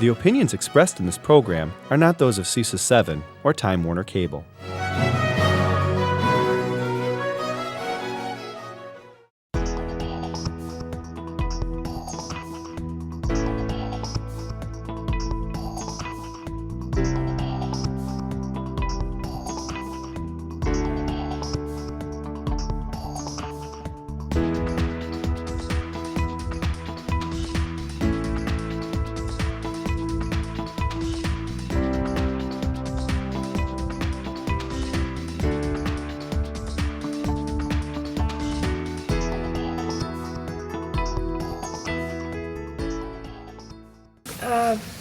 The opinions expressed in this program are not those of CISA 7 or Time Warner Cable.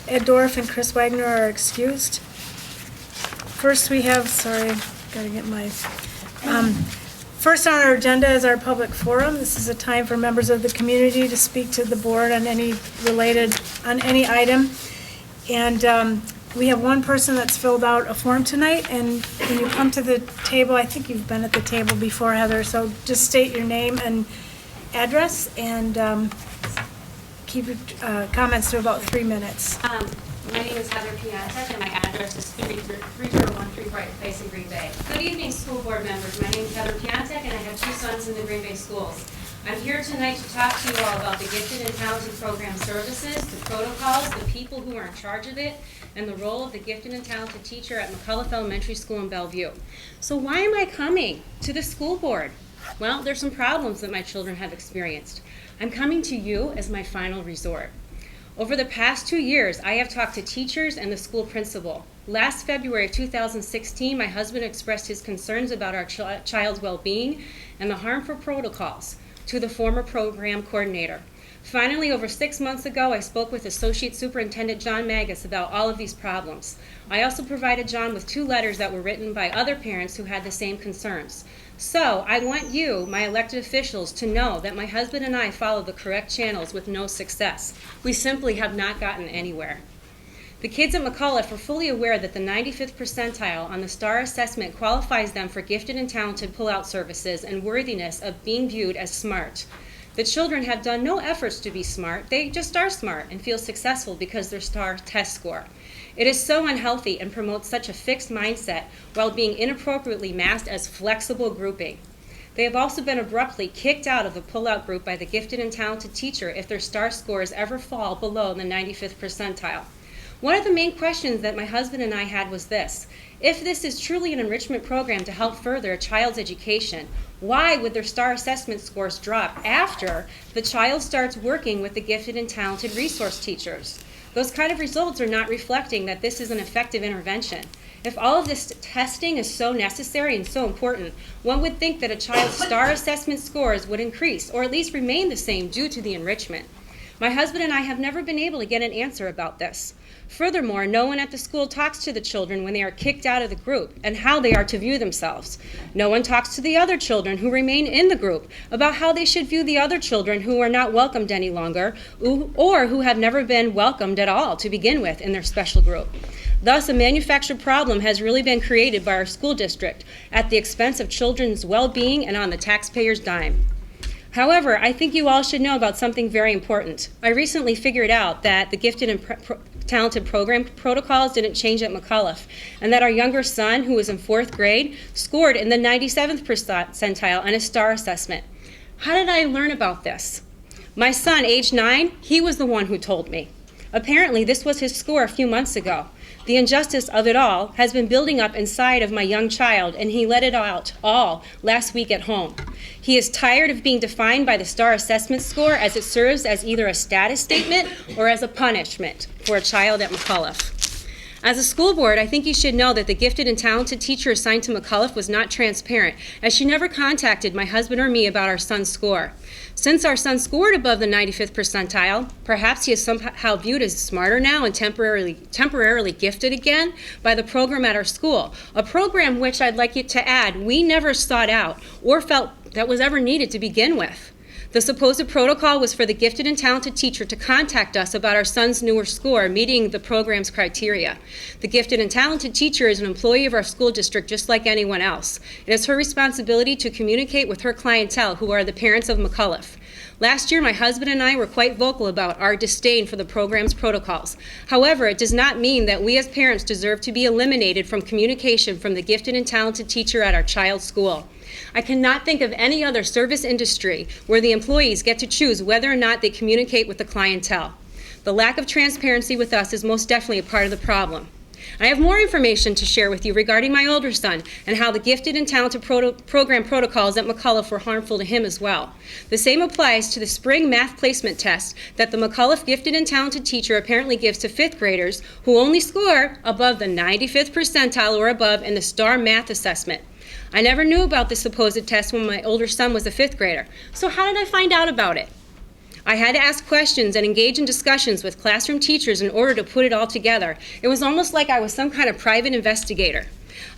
Ed Dorff and Chris Wagner are excused. First we have, first on our agenda is our public forum. This is a time for members of the community to speak to the board on any item. And we have one person that's filled out a form tonight, and when you come to the table, I think you've been at the table before, Heather, so just state your name and address, and keep your comments to about 3 minutes. My name is Heather Piatek, and my address is 3013 Bright Place in Green Bay. Good evening, school board members. My name is Heather Piatek, and I have 2 sons in the Green Bay schools. I'm here tonight to talk to you all about the Gifted and Talented Program services, the protocols, the people who are in charge of it, and the role of the Gifted and Talented teacher at McCullough Elementary School in Bellevue. So why am I coming to the school board? Well, there's some problems that my children have experienced. I'm coming to you as my final resort. Over the past 2 years, I have talked to teachers and the school principal. Last February of 2016, my husband expressed his concerns about our child's well-being and the harmful protocols to the former program coordinator. Finally, over 6 months ago, I spoke with Associate Superintendent John Magus about all of these problems. I also provided John with 2 letters that were written by other parents who had the same concerns. So I want you, my elected officials, to know that my husband and I followed the correct channels with no success. We simply have not gotten anywhere. The kids at McCullough are fully aware that the 95th percentile on the STAR assessment qualifies them for gifted and talented pull-out services and worthiness of being viewed as smart. The children have done no efforts to be smart. They just are smart and feel successful because their STAR test score. It is so unhealthy and promotes such a fixed mindset while being inappropriately masked as flexible grouping. They have also been abruptly kicked out of the pull-out group by the gifted and talented teacher if their STAR scores ever fall below the 95th percentile. One of the main questions that my husband and I had was this: if this is truly an enrichment program to help further a child's education, why would their STAR assessment scores drop after the child starts working with the gifted and talented resource teachers? Those kind of results are not reflecting that this is an effective intervention. If all of this testing is so necessary and so important, one would think that a child's STAR assessment scores would increase or at least remain the same due to the enrichment. My husband and I have never been able to get an answer about this. Furthermore, no one at the school talks to the children when they are kicked out of the group and how they are to view themselves. No one talks to the other children who remain in the group about how they should view the other children who are not welcomed any longer or who have never been welcomed at all to begin with in their special group. Thus, a manufactured problem has really been created by our school district at the expense of children's well-being and on the taxpayer's dime. However, I think you all should know about something very important. I recently figured out that the gifted and talented program protocols didn't change at McCullough, and that our younger son, who was in 4th grade, scored in the 97th percentile on his STAR assessment. How did I learn about this? My son, age 9, he was the one who told me. Apparently, this was his score a few months ago. The injustice of it all has been building up inside of my young child, and he let it out all last week at home. He is tired of being defined by the STAR assessment score as it serves as either a status statement or as a punishment for a child at McCullough. As a school board, I think you should know that the gifted and talented teacher assigned to McCullough was not transparent, as she never contacted my husband or me about our son's score. Since our son scored above the 95th percentile, perhaps he is somehow viewed as smarter now and temporarily gifted again by the program at our school, a program which I'd like you to add we never sought out or felt that was ever needed to begin with. The supposed protocol was for the gifted and talented teacher to contact us about our son's newer score meeting the program's criteria. The gifted and talented teacher is an employee of our school district just like anyone else. It is her responsibility to communicate with her clientele, who are the parents of McCullough. Last year, my husband and I were quite vocal about our disdain for the program's protocols. However, it does not mean that we as parents deserve to be eliminated from communication from the gifted and talented teacher at our child's school. I cannot think of any other service industry where the employees get to choose whether or not they communicate with the clientele. The lack of transparency with us is most definitely a part of the problem. I have more information to share with you regarding my older son and how the gifted and talented program protocols at McAuliffe were harmful to him as well. The same applies to the spring math placement test that the McAuliffe gifted and talented teacher apparently gives to 5th graders who only score above the 95th percentile or above in the STAR math assessment. I never knew about this supposed test when my older son was a 5th grader. So how did I find out about it? I had to ask questions and engage in discussions with classroom teachers in order to put it all together. It was almost like I was some kind of private investigator.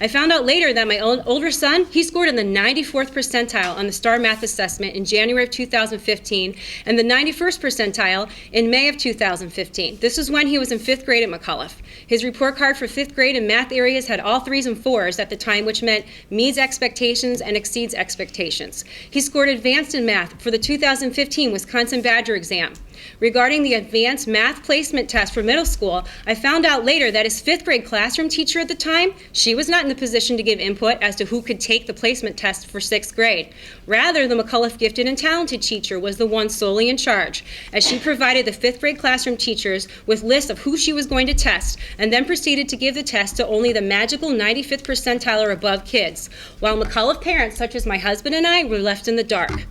I found out later that my older son, he scored in the 94th percentile on the STAR Math assessment in January of 2015 and the 91st percentile in May of 2015. This is when he was in 5th grade at McAuliffe. His report card for 5th grade in math areas had all 3s and 4s at the time, which meant meets expectations and exceeds expectations. He scored advanced in math for the 2015 Wisconsin Badger exam. Regarding the advanced math placement test for middle school, I found out later that his 5th grade classroom teacher at the time, she was not in the position to give input as to who could take the placement test for 6th grade. Rather, the McAuliffe gifted and talented teacher was the one solely in charge, as she provided the 5th grade classroom teachers with lists of who she was going to test, and then proceeded to give the test to only the magical 95th percentile or above kids, while McAuliffe parents, such as my husband and I, were left in the dark.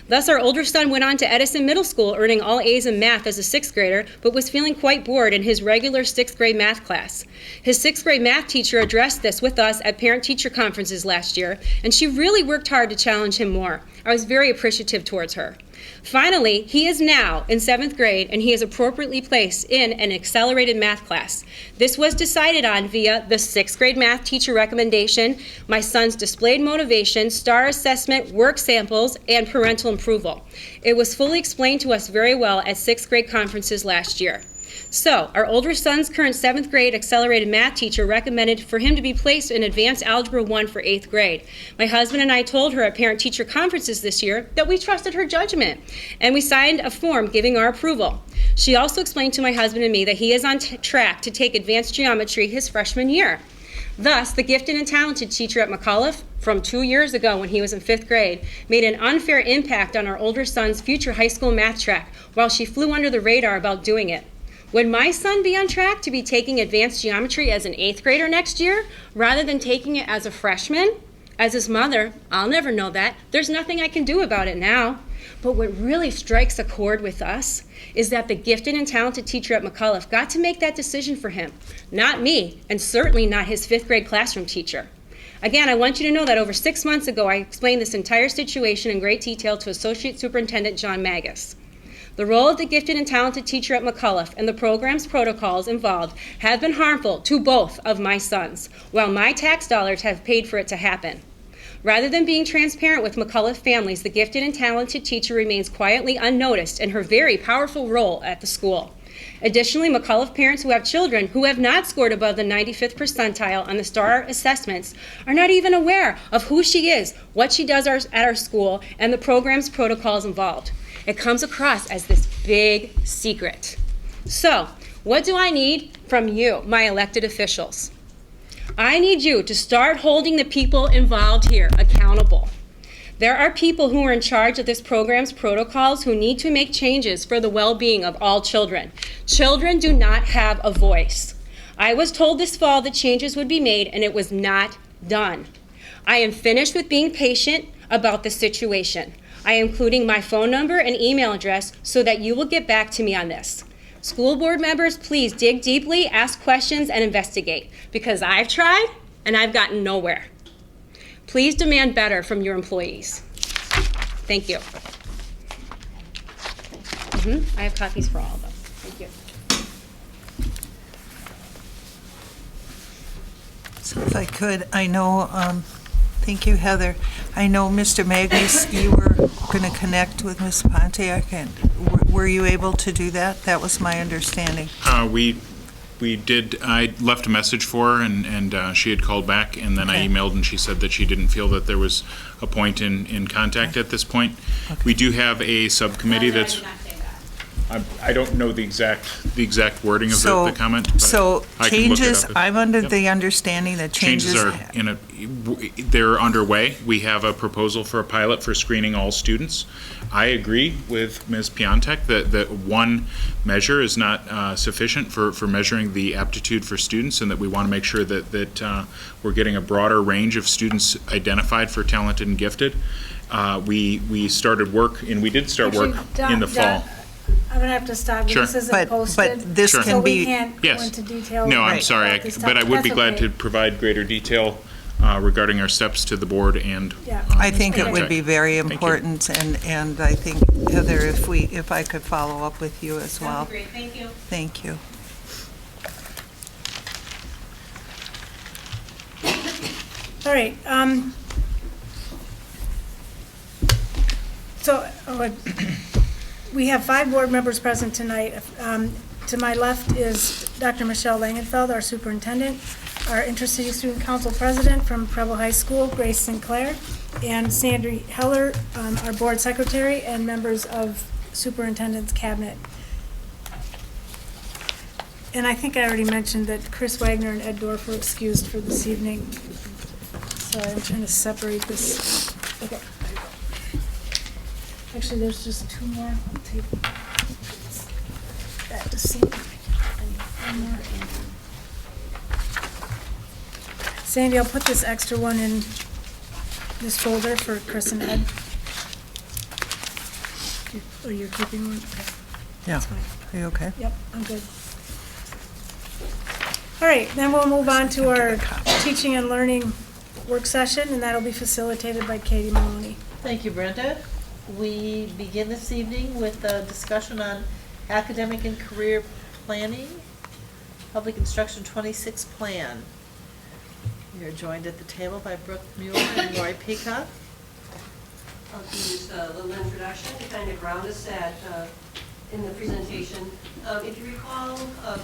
Thus, our older son went on to Edison Middle School, earning all A's in math as a 6th grader, but was feeling quite bored in his regular 6th grade math class. His 6th grade math teacher addressed this with us at parent-teacher conferences last year, and she really worked hard to challenge him more. I was very appreciative towards her. Finally, he is now in 7th grade, and he is appropriately placed in an accelerated math class. This was decided on via the 6th grade math teacher recommendation, my son's displayed motivation, STAR assessment, work samples, and parental approval. It was fully explained to us very well at 6th grade conferences last year. So, our older son's current 7th grade accelerated math teacher recommended for him to be placed in Advanced Algebra 1 for 8th grade. My husband and I told her at parent-teacher conferences this year that we trusted her judgment, and we signed a form giving our approval. She also explained to my husband and me that he is on track to take Advanced Geometry his freshman year. Thus, the gifted and talented teacher at McAuliffe, from 2 years ago when he was in 5th grade, made an unfair impact on our older son's future high school math track while she flew under the radar about doing it. Would my son be on track to be taking advanced geometry as an 8th grader next year, rather than taking it as a freshman? As his mother, I'll never know that. There's nothing I can do about it now. But what really strikes a chord with us is that the gifted and talented teacher at McAuliffe got to make that decision for him, not me, and certainly not his 5th grade classroom teacher. Again, I want you to know that over 6 months ago, I explained this entire situation in great detail to Associate Superintendent John Magus. The role of the gifted and talented teacher at McAuliffe and the program's protocols involved have been harmful to both of my sons, while my tax dollars have paid for it to happen. Rather than being transparent with McAuliffe families, the gifted and talented teacher remains quietly unnoticed in her very powerful role at the school. Additionally, McAuliffe parents who have children who have not scored above the 95th percentile on the STAR assessments are not even aware of who she is, what she does at our school, and the program's protocols involved. It comes across as this big secret. So, what do I need from you, my elected officials? I need you to start holding the people involved here accountable. There are people who are in charge of this program's protocols who need to make changes for the well-being of all children. Children do not have a voice. I was told this fall that changes would be made, and it was not done. I am finished with being patient about the situation. I am including my phone number and email address so that you will get back to me on this. School board members, please dig deeply, ask questions, and investigate, because I've tried and I've gotten nowhere. Please demand better from your employees. Thank you. I have copies for all of them. Thank you. So if I could, I know, thank you, Heather. I know, Mr. Magnus, you were going to connect with Ms. Pontiac, and were you able to do that? That was my understanding. We I left a message for her, and she had called back, and then I Okay. emailed, and she said that she didn't feel that there was a point in contact at this point. We do have a subcommittee I did that's, not say that. I don't know the exact wording of So, the comment, but so I can look it changes, up. I'm under Yep. the understanding that Changes are they're underway. We have a proposal for a pilot for screening all students. I agree with Ms. Piontek that one measure is not sufficient for measuring the aptitude for students, and that we want to make sure that we're getting a broader range of students identified for talented and gifted. We started work, and we did start work Actually, in the Don, fall. I'm gonna have to stop you. Sure. This isn't But posted. this Sure. can So we be, can't go Yes. into detail. No, I'm about sorry, this but I topic. would be That's glad okay. to provide greater detail regarding our steps to the board and. Yeah. I think it Okay. would be very Thank you. important, and I think, Heather, if I could follow up with you as well. That'd be great, thank you. Thank you. All right, so, we have 5 board members present tonight. To my left is Dr. Michelle Langenfeld, our superintendent, our Intercity Student Council president from Preble High School, Grace Sinclair, and Sandra Heller, our board secretary, and members of superintendent's cabinet. And I think I already mentioned that Chris Wagner and Ed Dorff were excused for this evening. Sorry, I'm trying to separate this. Okay. Actually, there's just 2 more. I'll take that to see. One more. Sandy, I'll put this extra one in this folder for Chris and Ed. Oh, you're keeping one? Okay. Yeah. That's fine. Are you okay? Yep, I'm good. All right, then we'll move on to our teaching and learning work session, and that'll be facilitated by Katie Maloney. Thank you, Brenda. We begin this evening with a discussion on academic and career planning, Public Instruction 26 plan. We are joined at the table by Brooke Mueller and Roy Peacock. I'll use a little introduction to kind of ground us in the presentation. If you recall,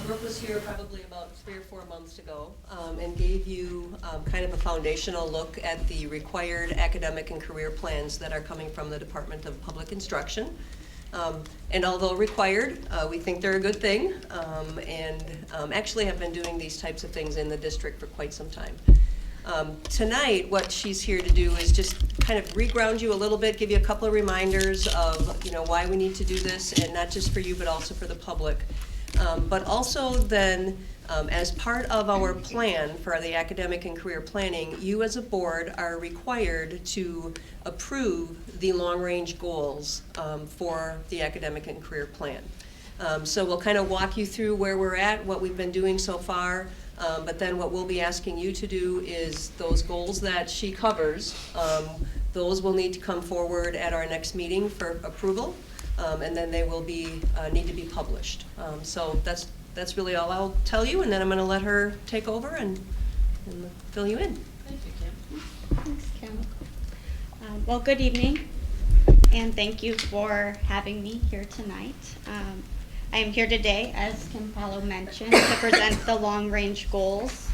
Brooke was here probably about 3 or 4 months ago and gave you kind of a foundational look at the required academic and career plans that are coming from the Department of Public Instruction. And although required, we think they're a good thing, and actually have been doing these types of things in the district for quite some time. Tonight, what she's here to do is just kind of reground you a little bit, give you a couple of reminders of, you know, why we need to do this, and not just for you, but also for the public. But also then, as part of our plan for the academic and career planning, you as a board are required to approve the long-range goals for the academic and career plan. So we'll kind of walk you through where we're at, what we've been doing so far, but then what we'll be asking you to do is those goals that she covers, those will need to come forward at our next meeting for approval, and then they will be need to be published. So that's really all I'll tell you, and then I'm going to let her take over and fill you in. Thank you, Kim. Thanks, Kim. Well, good evening, and thank you for having me here tonight. I am here today, as Kim Paulo mentioned, to present the long-range goals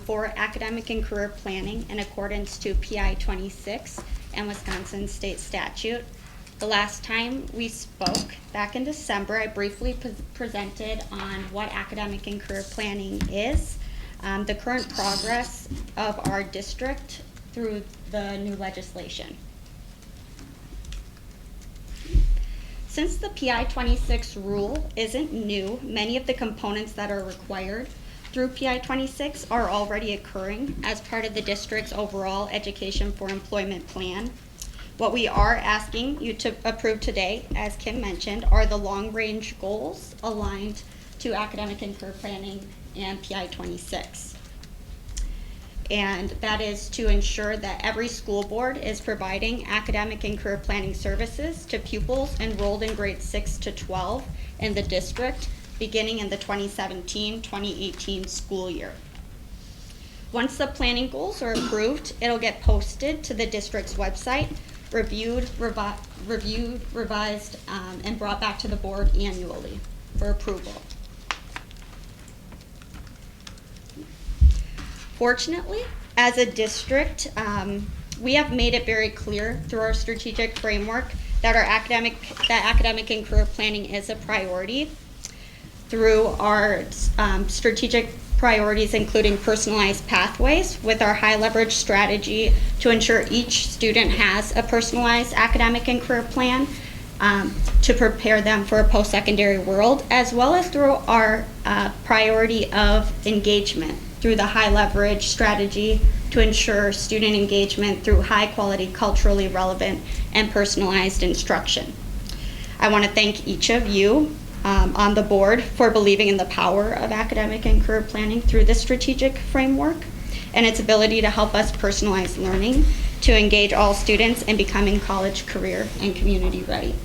for academic and career planning in accordance to PI 26 and Wisconsin state statute. The last time we spoke, back in December, I briefly presented on what academic and career planning is, the current progress of our district through the new legislation. Since the PI 26 rule isn't new, many of the components that are required through PI 26 are already occurring as part of the district's overall Education for Employment plan. What we are asking you to approve today, as Kim mentioned, are the long-range goals aligned to academic and career planning and PI 26. And that is to ensure that every school board is providing academic and career planning services to pupils enrolled in grades 6 to 12 in the district beginning in the 2017-2018 school year. Once the planning goals are approved, it'll get posted to the district's website, reviewed, revised, and brought back to the board annually for approval. Fortunately, as a district, we have made it very clear through our strategic framework that academic and career planning is a priority. Through our strategic priorities, including personalized pathways, with our high leverage strategy to ensure each student has a personalized academic and career plan to prepare them for a post-secondary world, as well as through our priority of engagement through the high leverage strategy to ensure student engagement through high quality, culturally relevant, and personalized instruction. I want to thank each of you on the board for believing in the power of academic and career planning through this strategic framework and its ability to help us personalize learning to engage all students in becoming college, career, and community ready.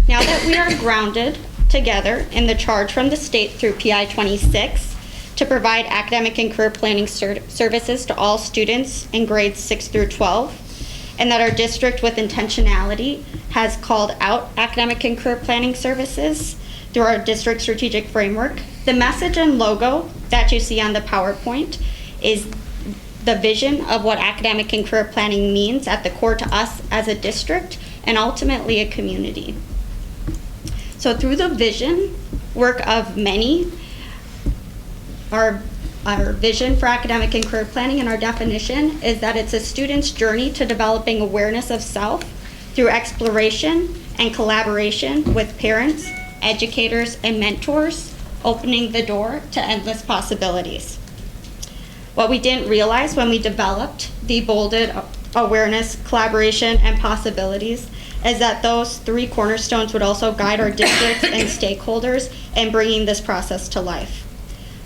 Now that we are grounded together in the charge from the state through PI 26 to provide academic and career planning services to all students in grades 6 through 12, and that our district with intentionality has called out academic and career planning services through our district strategic framework, the message and logo that you see on the PowerPoint is the vision of what academic and career planning means at the core to us as a district and ultimately a community. So through the vision work of many, our vision for academic and career planning and our definition is that it's a student's journey to developing awareness of self through exploration and collaboration with parents, educators, and mentors, opening the door to endless possibilities. What we didn't realize when we developed the bolded awareness, collaboration, and possibilities is that those three cornerstones would also guide our districts and stakeholders in bringing this process to life.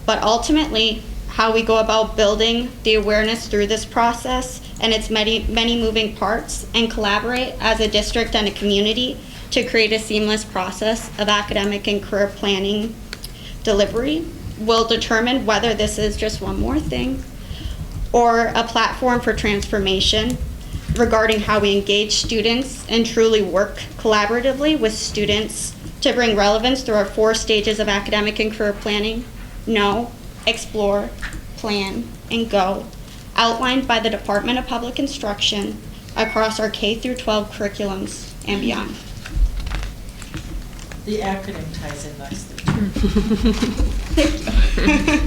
But ultimately, how we go about building the awareness through this process and its many moving parts and collaborate as a district and a community to create a seamless process of academic and career planning delivery will determine whether this is just one more thing or a platform for transformation regarding how we engage students and truly work collaboratively with students to bring relevance through our 4 stages of academic and career planning: know, explore, plan, and go, outlined by the Department of Public Instruction across our K through 12 curriculums and beyond. The acronym ties in nicely.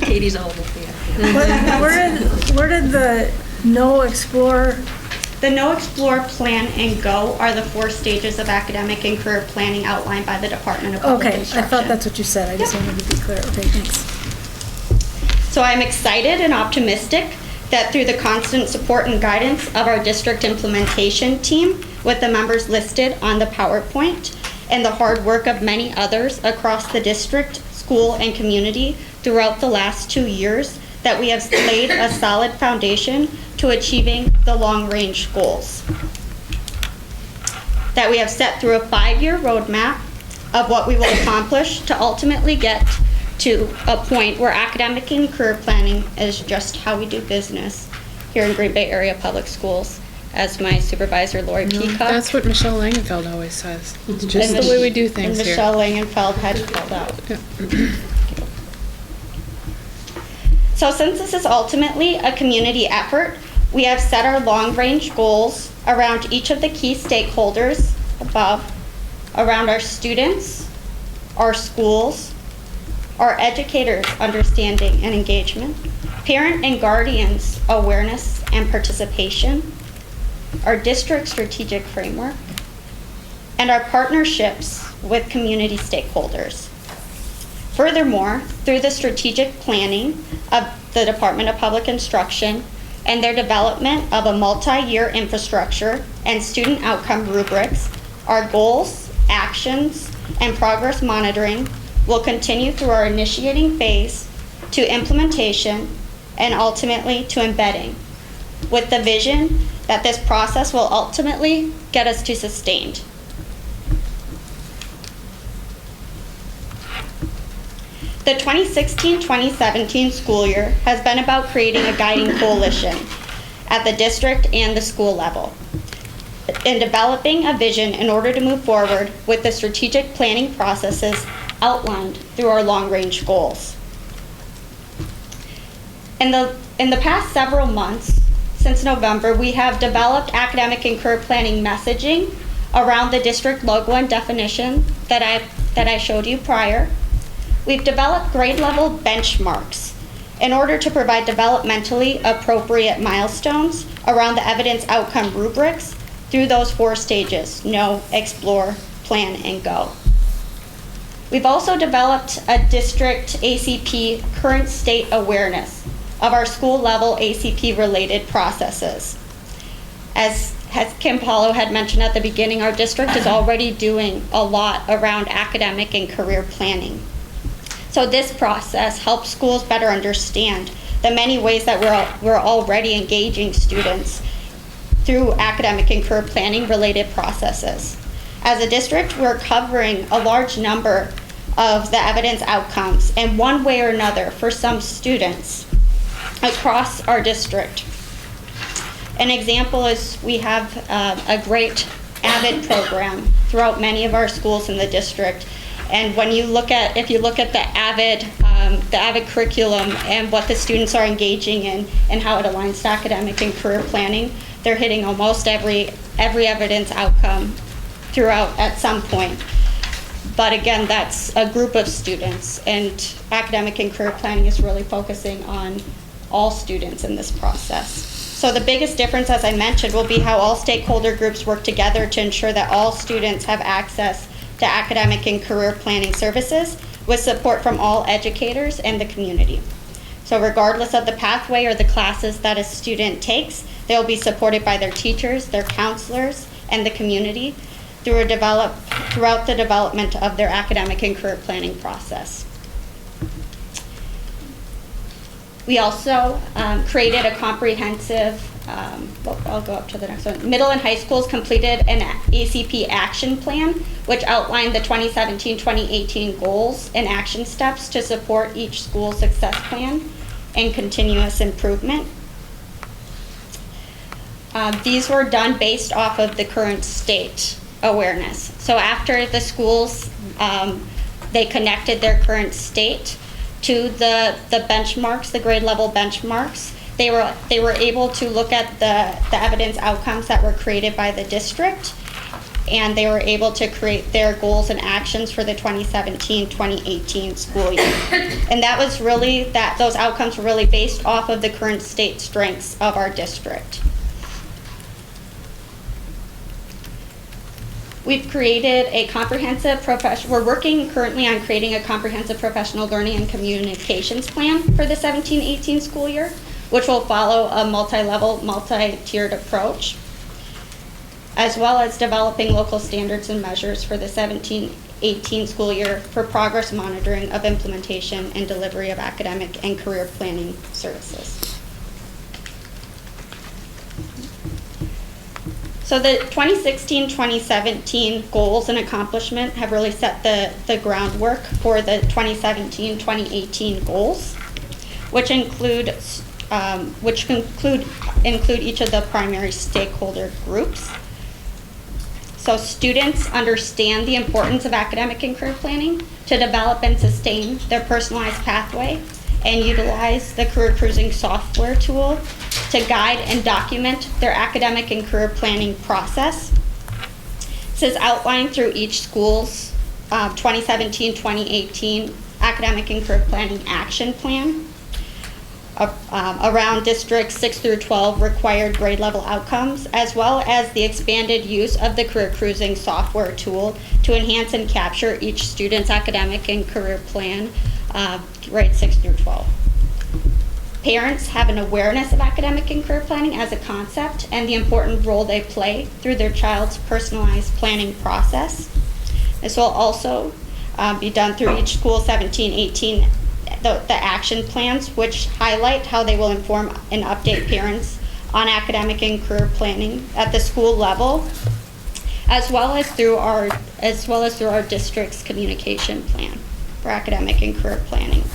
Katie's all over the Where did the know, explore? The know, explore, plan, and go are the 4 stages of academic and career planning outlined by the Department of Public Okay, I Instruction. thought that's what you said. I just wanted to be clear. Okay, thanks. So I'm excited and optimistic that through the constant support and guidance of our district implementation team, with the members listed on the PowerPoint, and the hard work of many others across the district, school, and community throughout the last 2 years, that we have laid a solid foundation to achieving the long-range goals. That we have set through a 5-year roadmap of what we will accomplish to ultimately get to a point where academic and career planning is just how we do business here in Green Bay Area Public Schools, as my supervisor, Lori Peacock. That's what Michelle Langenfeld always says. It's just the way we do things and here. Michelle Langenfeld had called out. So since this is ultimately a community effort, we have set our long-range goals around each of the key stakeholders above, around our students, our schools, our educators' understanding and engagement, parent and guardians' awareness and participation, our district strategic framework, and our partnerships with community stakeholders. Furthermore, through the strategic planning of the Department of Public Instruction and their development of a multi-year infrastructure and student outcome rubrics, our goals, actions, and progress monitoring will continue through our initiating phase to implementation and ultimately to embedding, with the vision that this process will ultimately get us to sustained. The 2016-2017 school year has been about creating a guiding coalition at the district and the school level in developing a vision in order to move forward with the strategic planning processes outlined through our long-range goals. In the past several months, since November, we have developed academic and career planning messaging around the district logo and definition that I showed you prior. We've developed grade level benchmarks in order to provide developmentally appropriate milestones around the evidence outcome rubrics through those 4 stages: know, explore, plan, and go. We've also developed a district ACP current state awareness of our school level ACP related processes. As Kim Paulo had mentioned at the beginning, our district is already doing a lot around academic and career planning. So this process helps schools better understand the many ways that we're already engaging students through academic and career planning related processes. As a district, we're covering a large number of the evidence outcomes in one way or another for some students across our district. An example is we have a great AVID program throughout many of our schools in the district. And when you look at, if you look at the AVID curriculum and what the students are engaging in and how it aligns to academic and career planning, they're hitting almost every evidence outcome throughout at some point. But again, that's a group of students, and academic and career planning is really focusing on all students in this process. So the biggest difference, as I mentioned, will be how all stakeholder groups work together to ensure that all students have access to academic and career planning services with support from all educators and the community. So regardless of the pathway or the classes that a student takes, they will be supported by their teachers, their counselors, and the community throughout the development of their academic and career planning process. We also created a comprehensive, I'll go up to the next one. Middle and high schools completed an ACP action plan, which outlined the 2017-2018 goals and action steps to support each school success plan and continuous improvement. These were done based off of the current state awareness. So after the schools, they connected their current state to the benchmarks, the grade level benchmarks, they were able to look at the evidence outcomes that were created by the district, and they were able to create their goals and actions for the 2017-2018 school year. And that was really, those outcomes were really based off of the current state strengths of our district. We've created a comprehensive we're working currently on creating a comprehensive professional learning and communications plan for the 17-18 school year, which will follow a multi-level, multi-tiered approach, as well as developing local standards and measures for the 17-18 school year for progress monitoring of implementation and delivery of academic and career planning services. So the 2016-2017 goals and accomplishment have really set the groundwork for the 2017-2018 goals, which include each of the primary stakeholder groups. So students understand the importance of academic and career planning to develop and sustain their personalized pathway and utilize the career cruising software tool to guide and document their academic and career planning process. This is outlined through each school's 2017-2018 academic and career planning action plan around districts 6 through 12 required grade level outcomes, as well as the expanded use of the career cruising software tool to enhance and capture each student's academic and career plan, grades 6 through 12. Parents have an awareness of academic and career planning as a concept and the important role they play through their child's personalized planning process. This will also be done through each school 17-18, the action plans, which highlight how they will inform and update parents on academic and career planning at the school level, as well as through our district's communication plan for academic and career planning.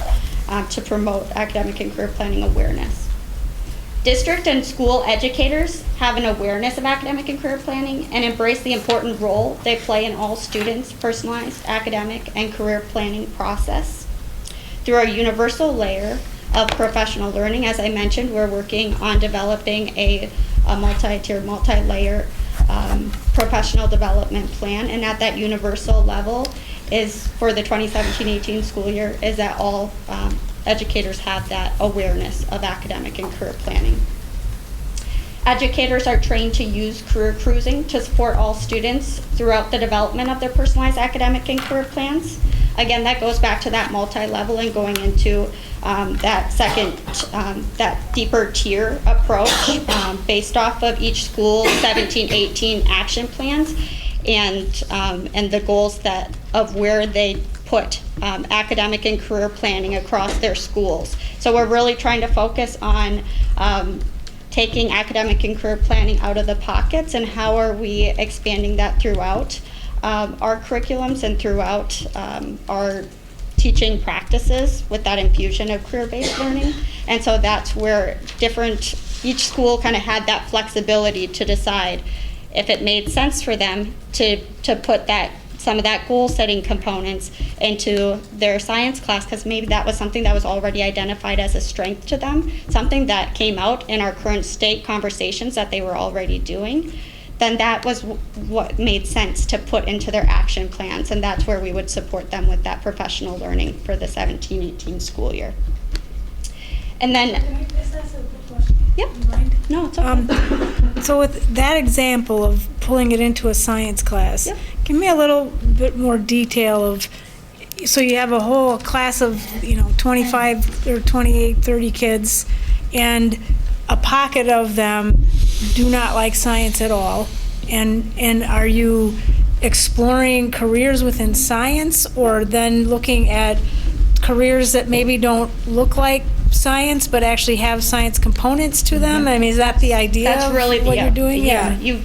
To promote academic and career planning awareness. District and school educators have an awareness of academic and career planning and embrace the important role they play in all students' personalized academic and career planning process. Through our universal layer of professional learning. As I mentioned, we're working on developing a multi-tier, multi-layer professional development plan, and at that universal level is for the 2017-18 school year is that all educators have that awareness of academic and career planning. Educators are trained to use career cruising to support all students throughout the development of their personalized academic and career plans. Again, that goes back to that multi-level and going into that second, that deeper tier approach based off of each school's 17-18 action plans and the goals that of where they put academic and career planning across their schools. So we're really trying to focus on taking academic and career planning out of the pockets and how are we expanding that throughout our curriculums and throughout our teaching practices with that infusion of career-based learning. And so that's where each school kind of had that flexibility to decide if it made sense for them to put some of that goal-setting components into their science class, because maybe that was something that was already identified as a strength to them, something that came out in our current state conversations that they were already doing. Then that was what made sense to put into their action plans, and that's where we would support them with that professional learning for the 17-18 school year. And then, Can I just ask a quick question? Yep. Do you mind? no, it's okay. So with that example of pulling it into a science class, Yep. give me a little bit more detail of, so you have a whole class of, 25 or 28, 30 kids, and a pocket of them do not like science at all. And are you exploring careers within science, or then looking at careers that maybe don't look like science but actually have science components to them? I mean, is that the idea That's of really what you're doing? You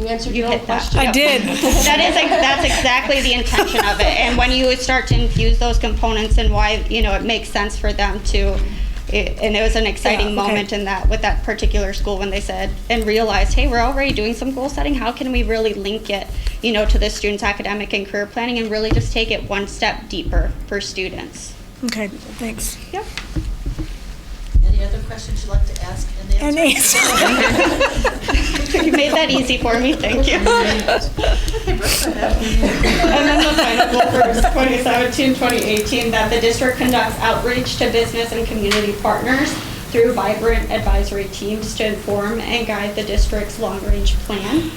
answered your own question. I did. That's exactly the intention of it. And when you start to infuse those components and why, it makes sense for them to, and it was an exciting moment in that, with that particular school when they said and realized, hey, we're already doing some goal setting. How can we really link it, to the students' academic and career planning and really just take it one step deeper for students? Okay, thanks. Yep. Any other questions you'd like to ask and answer? You made that easy for me, thank you. And then the final goal for 2017-2018, that the district conducts outreach to business and community partners through vibrant advisory teams to inform and guide the district's long-range plan.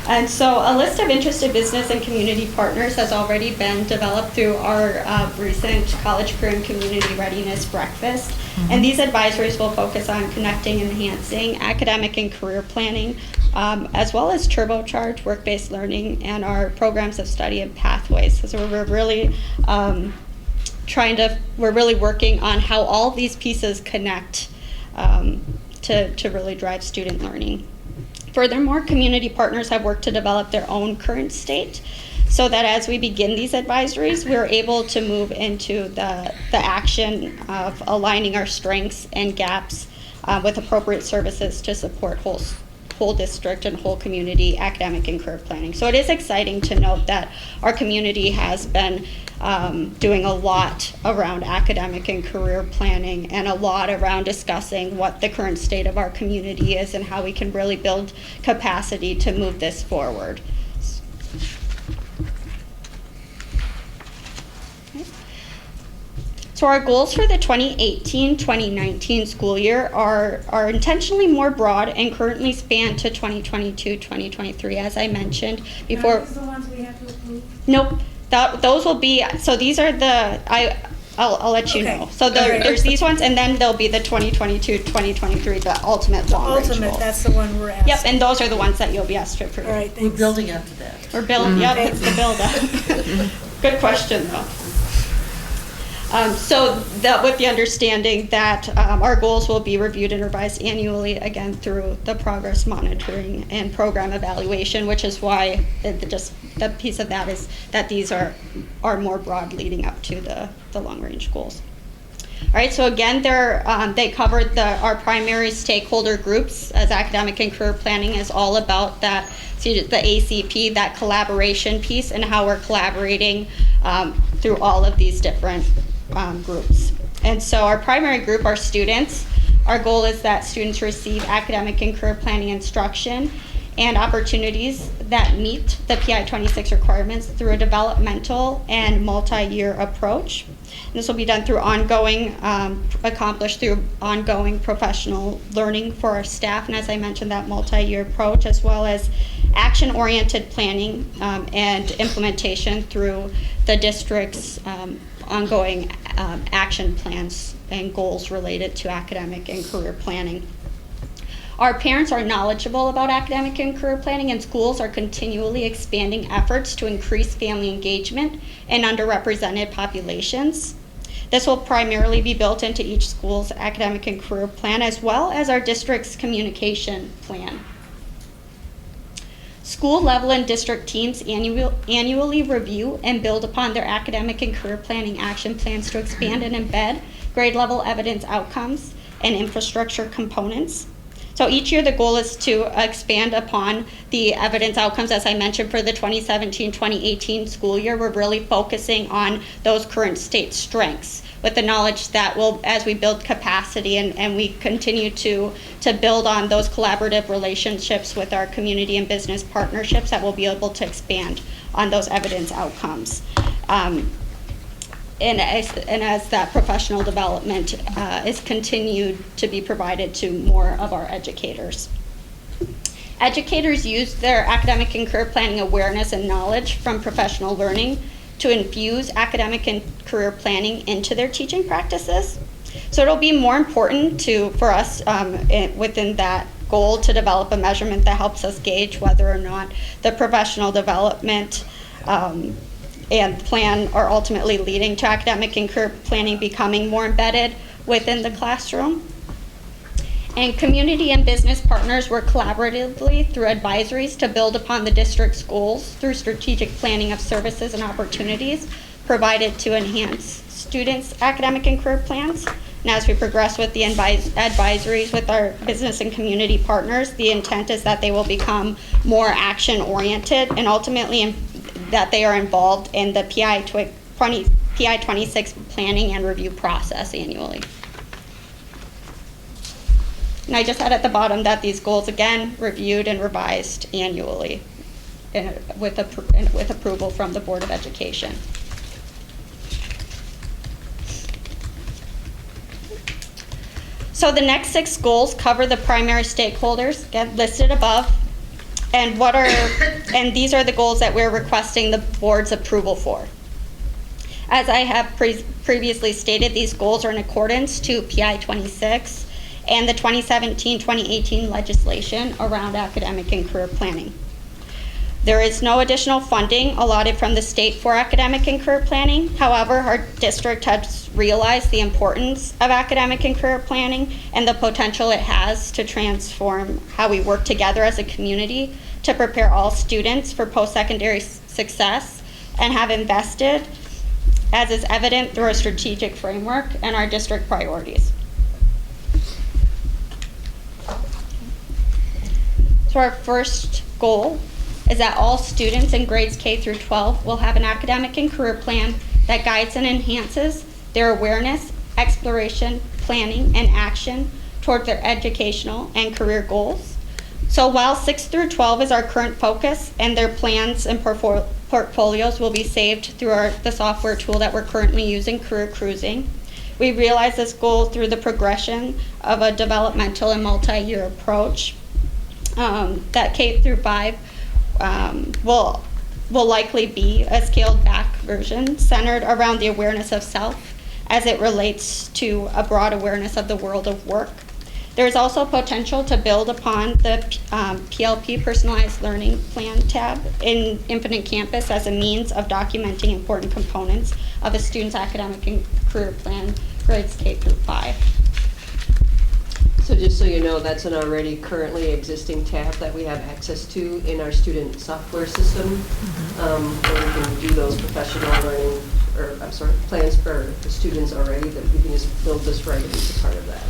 And so a list of interested business and community partners has already been developed through our recent College Career and Community Readiness Breakfast. And these advisories will focus on connecting and enhancing academic and career planning, as well as turbocharge work-based learning and our programs of study and pathways. So we're really we're really working on how all these pieces connect to really drive student learning. Furthermore, community partners have worked to develop their own current state so that as we begin these advisories, we're able to move into the action of aligning our strengths and gaps with appropriate services to support whole district and whole community academic and career planning. So it is exciting to note that our community has been doing a lot around academic and career planning and a lot around discussing what the current state of our community is and how we can really build capacity to move this forward. So our goals for the 2018-2019 school year are intentionally more broad and currently span to 2022-2023, as I mentioned before. Are these the ones we have to approve? Nope. Those will be, so these are I'll let you know. So there's these ones, and then there'll be the 2022-2023, the ultimate long-range Ultimate, goal. that's the one we're asking. Yep, and those are the ones that you'll be asked to approve. All right, We're thanks. building up to that. We're building, yep, it's the build-up. Good question, though. With the understanding that our goals will be reviewed and revised annually, again, through the progress monitoring and program evaluation, which is why the piece of that is that these are more broad leading up to the long-range goals. All right, so again, they covered our primary stakeholder groups, as academic and career planning is all about that, the ACP, that collaboration piece, and how we're collaborating through all of these different groups. And so our primary group are students. Our goal is that students receive academic and career planning instruction and opportunities that meet the PI 26 requirements through a developmental and multi-year approach. And this will be done through accomplished through ongoing professional learning for our staff, and as I mentioned, that multi-year approach, as well as action-oriented planning and implementation through the district's ongoing action plans and goals related to academic and career planning. Our parents are knowledgeable about academic and career planning, and schools are continually expanding efforts to increase family engagement in underrepresented populations. This will primarily be built into each school's academic and career plan, as well as our district's communication plan. School level and district teams annually review and build upon their academic and career planning action plans to expand and embed grade level evidence outcomes and infrastructure components. So each year the goal is to expand upon the evidence outcomes. As I mentioned, for the 2017-2018 school year, we're really focusing on those current state strengths with the knowledge that as we build capacity and we continue to build on those collaborative relationships with our community and business partnerships, that we'll be able to expand on those evidence outcomes. And as that professional development is continued to be provided to more of our educators. Educators use their academic and career planning awareness and knowledge from professional learning to infuse academic and career planning into their teaching practices. So it'll be more important for us within that goal to develop a measurement that helps us gauge whether or not the professional development and plan are ultimately leading to academic and career planning becoming more embedded within the classroom. And community and business partners work collaboratively through advisories to build upon the district's goals through strategic planning of services and opportunities provided to enhance students' academic and career plans. And as we progress with the advisories with our business and community partners, the intent is that they will become more action-oriented and ultimately that they are involved in the PI 26 planning and review process annually. And I just had at the bottom that these goals, again, reviewed and revised annually with approval from the Board of Education. So the next 6 goals cover the primary stakeholders, again, listed above. And these are the goals that we're requesting the board's approval for. As I have previously stated, these goals are in accordance to PI 26 and the 2017-2018 legislation around academic and career planning. There is no additional funding allotted from the state for academic and career planning. However, our district has realized the importance of academic and career planning and the potential it has to transform how we work together as a community to prepare all students for post-secondary success, and have invested, as is evident through our strategic framework and our district priorities. So our first goal is that all students in grades K through 12 will have an academic and career plan that guides and enhances their awareness, exploration, planning, and action toward their educational and career goals. So while 6 through 12 is our current focus, and their plans and portfolios will be saved through the software tool that we're currently using, Career Cruising, we realize this goal through the progression of a developmental and multi-year approach. That K through 5 will likely be a scaled back version centered around the awareness of self as it relates to a broad awareness of the world of work. There's also potential to build upon the PLP, Personalized Learning Plan tab in Infinite Campus as a means of documenting important components of a student's academic and career plan, grades K through 5. So just so you know, that's an already currently existing tab that we have access to in our student software system, where we can do those professional learning, plans for the students already, that we can just build this right into part of that.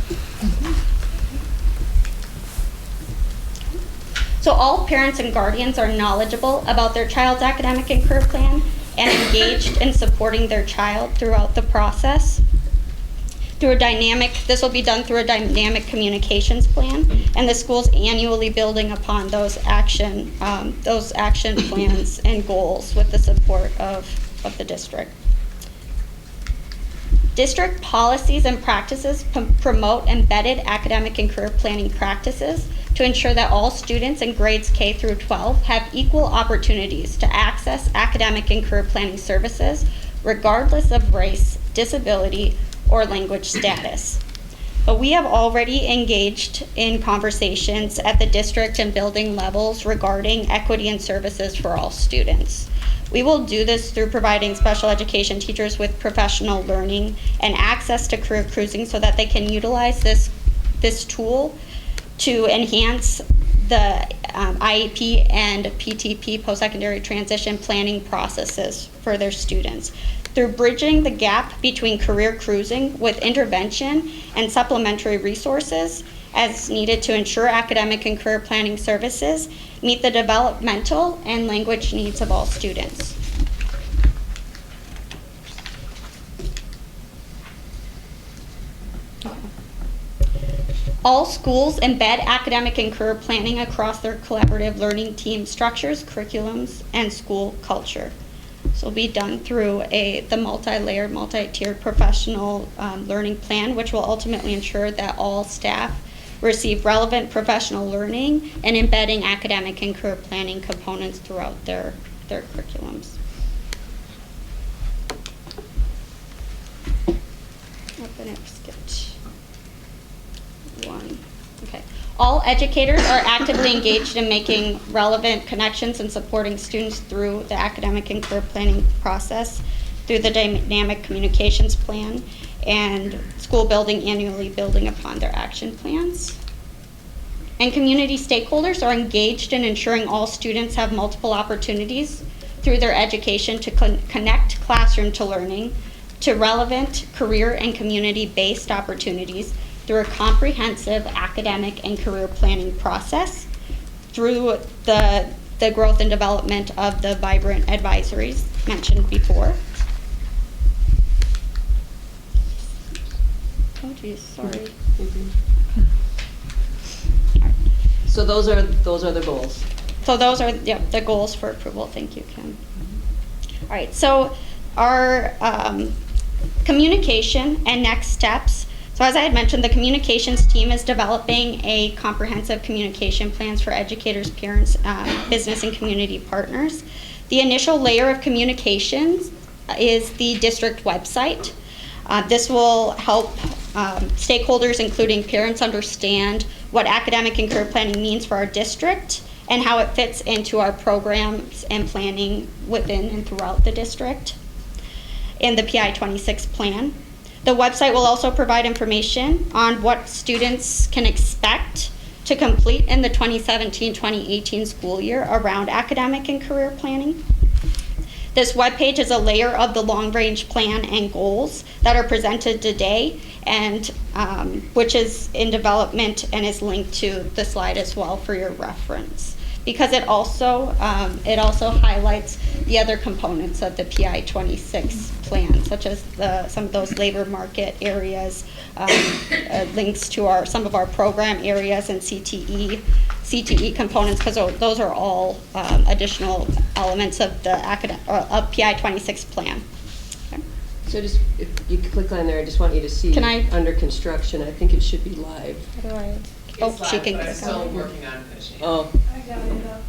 So all parents and guardians are knowledgeable about their child's academic and career plan and engaged in supporting their child throughout the process. through a this will be done through a dynamic communications plan, and the school's annually building upon those action plans and goals with the support of the district. District policies and practices promote embedded academic and career planning practices to ensure that all students in grades K through 12 have equal opportunities to access academic and career planning services, regardless of race, disability, or language status. But we have already engaged in conversations at the district and building levels regarding equity and services for all students. We will do this through providing special education teachers with professional learning and access to career cruising so that they can utilize this tool to enhance the IEP and PTP, post-secondary transition planning processes for their students. Through bridging the gap between career cruising with intervention and supplementary resources as needed to ensure academic and career planning services meet the developmental and language needs of all students. All schools embed academic and career planning across their collaborative learning team structures, curriculums, and school culture. This will be done through the multi-layered, multi-tiered professional learning plan, which will ultimately ensure that all staff receive relevant professional learning and embedding academic and career planning components throughout their curriculums. Open it, skipped one. Okay. All educators are actively engaged in making relevant connections and supporting students through the academic and career planning process, through the dynamic communications plan, and school building annually building upon their action plans. And community stakeholders are engaged in ensuring all students have multiple opportunities through their education to connect classroom to learning to relevant career and community-based opportunities through a comprehensive academic and career planning process, through the growth and development of the vibrant advisories mentioned before. Oh geez, sorry. So those are the goals. So those are the goals for approval. Thank you, Kim. All right, so our communication and next steps. So as I had mentioned, the communications team is developing a comprehensive communication plans for educators, parents, business, and community partners. The initial layer of communications is the district website. This will help stakeholders, including parents, understand what academic and career planning means for our district and how it fits into our programs and planning within and throughout the district in the PI 26 plan. The website will also provide information on what students can expect to complete in the 2017-2018 school year around academic and career planning. This webpage is a layer of the long-range plan and goals that are presented today, and which is in development and is linked to the slide as well for your reference. Because it also highlights the other components of the PI 26 plan, such as some of those labor market areas, links to some of our program areas and CTE components, because those are all additional elements of the of PI 26 plan. Okay. So just, if you could click on there, I just want you to see under construction, I think it should be live. How do I? It's live, She can but I'm click still on it. working on finishing it. Oh, I got it up.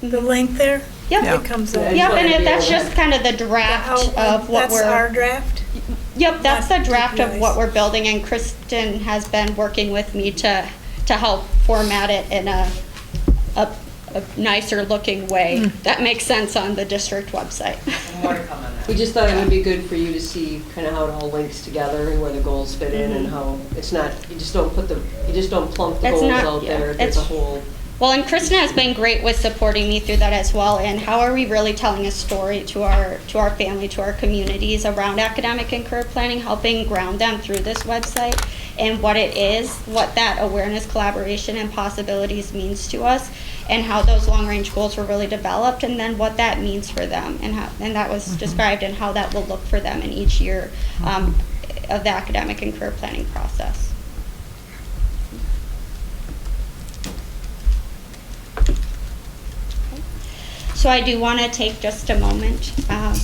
The link there? Yep. Yeah. It comes Yeah, up. I just Yep, wanted to and be that's able to- just kind of the draft of what That's our we're. draft? Yep, that's the not draft of DPI's. what we're building, and Kristen has been working with me to help format it in a nicer looking way that makes sense on the district website. More to come on that. we just thought it would be good for you to see kind of how it all links together and where the goals fit in and how it's not, you just don't plunk the It's goals not- out yeah, there. There's a it's- whole, Well, and Kristen has been great with supporting me through that as well. And how are we really telling a story to our family, to our communities around academic and career planning, helping ground them through this website and what it is, what that awareness, collaboration, and possibilities means to us, and how those long-range goals were really developed, and then what that means for them, and that was described, and how that will look for them in each year. the academic and career planning process. So I do want to take just a moment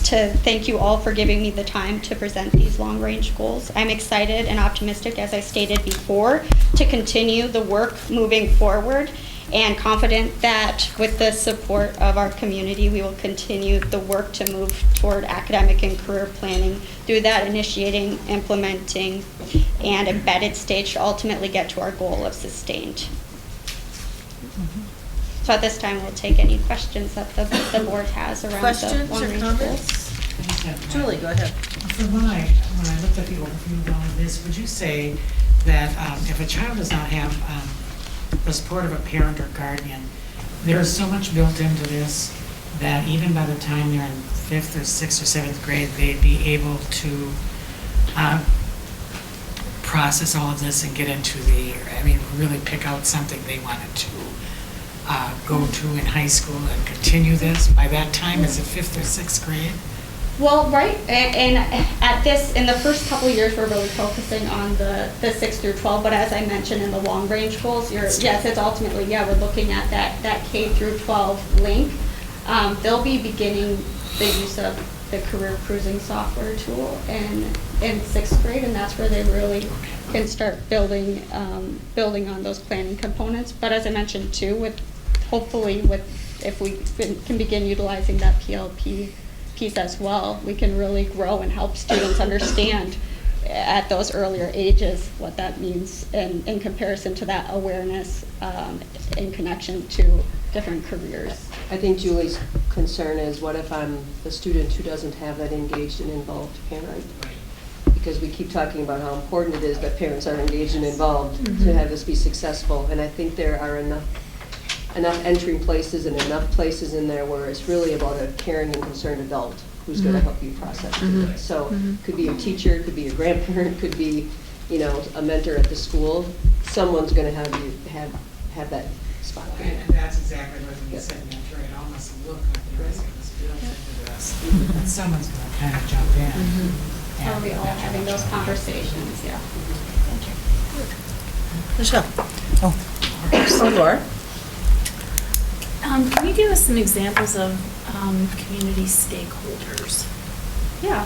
to thank you all for giving me the time to present these long-range goals. I'm excited and optimistic, as I stated before, to continue the work moving forward, and confident that with the support of our community, we will continue the work to move toward academic and career planning through that initiating, implementing, and embedded stage to ultimately get to our goal of sustained. So at this time, we'll take any questions that the board has around the Questions or long-range comments? goals. Julie, go ahead. When I looked at the overview of all of this, would you say that if a child does not have the support of a parent or guardian, there is so much built into this that even by the time they're in 5th or 6th or 7th grade, they'd be able to process all of this and get into really pick out something they wanted to go to in high school and continue this? By that time, is it 5th or 6th grade? Well, right, and at this, in the first couple of years, we're really focusing on the 6 through 12, but as I mentioned in the long-range goals, yes, it's ultimately, we're looking at that K through 12 link. They'll be beginning the use of the career cruising software tool in 6th grade, and that's where they really can start building on those planning components. But as I mentioned too, if we can begin utilizing that PLP piece as well, we can really grow and help students understand at those earlier ages what that means in comparison to that awareness in connection to different careers. I think Julie's concern is, what if I'm the student who doesn't have that engaged and involved parent? Because we keep talking about how important it is that parents are engaged and involved to have this be successful. And I think there are enough entry places and enough places in there where it's really about a caring and concerned adult who's going to help you process it. So could be a teacher, could be a grandparent, could be, a mentor at the school. Someone's going to have you have that spot. And that's exactly what you said, mentor. It almost looked like there was built into this. And someone's going to kind of jump in. Are we all having those conversations? Yeah. Michelle? Oh, Laura? Can you give us some examples of community stakeholders? Yeah.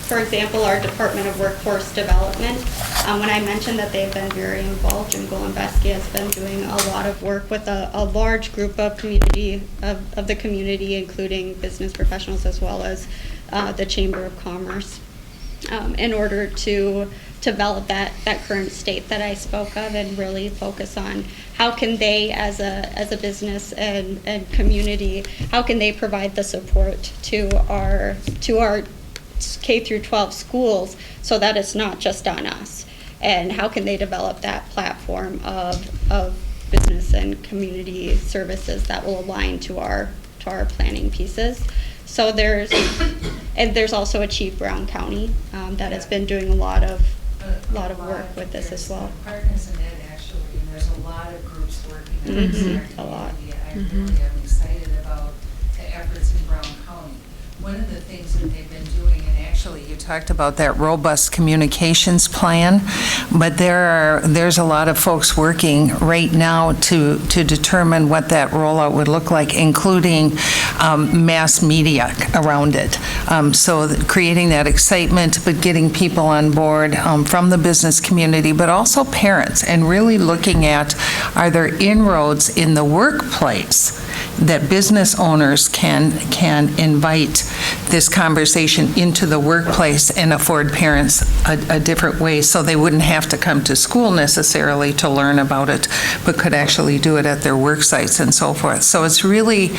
For example, our Department of Workforce Development, when I mentioned that they've been very involved, Jim Golembeski has been doing a lot of work with a large group of the community, including business professionals as well as the Chamber of Commerce, in order to develop that current state that I spoke of and really focus on how can they, as a business and community, how can they provide the support to our K through 12 schools so that it's not just on us, and how can they develop that platform of business and community services that will align to our planning pieces. So there's also Achieve Brown County that has been doing a lot of work with this as well. Partners in it, actually, and there's a lot of groups working on this in our community. A lot. I really am excited about the efforts in Brown County. One of the things that they've been doing, and actually you talked about that robust communications plan, but there's a lot of folks working right now to determine what that rollout would look like, including mass media around it. So creating that excitement, but getting people on board from the business community, but also parents, and really looking at, are there inroads in the workplace that business owners can invite this conversation into the workplace and afford parents a different way, so they wouldn't have to come to school necessarily to learn about it, but could actually do it at their work sites and so forth. So it's really,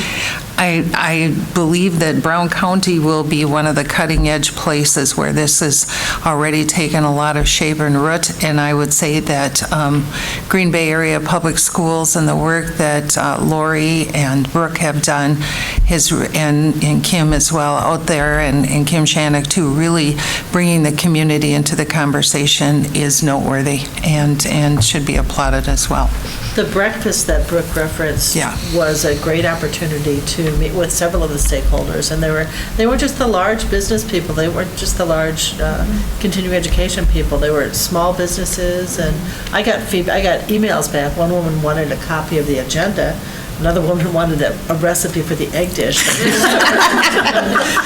I believe that Brown County will be one of the cutting edge places where this has already taken a lot of shape and root, and I would say that Green Bay Area Public Schools and the work that Lori and Brooke have done and Kim as well out there, and Kim Shannock too, really bringing the community into the conversation is noteworthy and should be applauded as well. The breakfast that Brooke referenced was a great opportunity to meet with several of the stakeholders, and they weren't just the large business people, they weren't just the large continuing education people, they were small businesses, and I got emails back. One woman wanted a copy of the agenda. Another woman wanted a recipe for the egg dish.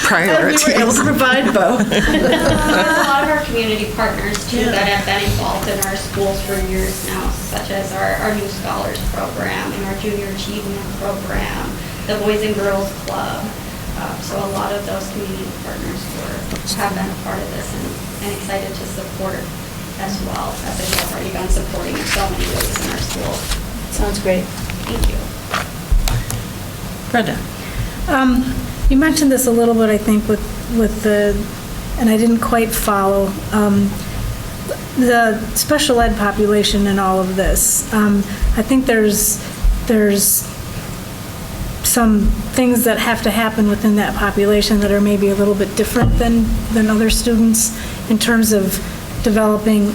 Priorities. We were able to provide both. There's a lot of our community partners too that have been involved in our schools for years now, such as our New Scholars Program and our Junior Achievement Program, the Boys and Girls Club. So a lot of those community partners have been a part of this and excited to support as well, as they have already been supporting in so many ways in our schools. Sounds great. Thank you. Brenda. You mentioned this a little bit, I think, with the, and I didn't quite follow, the special ed population in all of this. I think there's some things that have to happen within that population that are maybe a little bit different than other students in terms of developing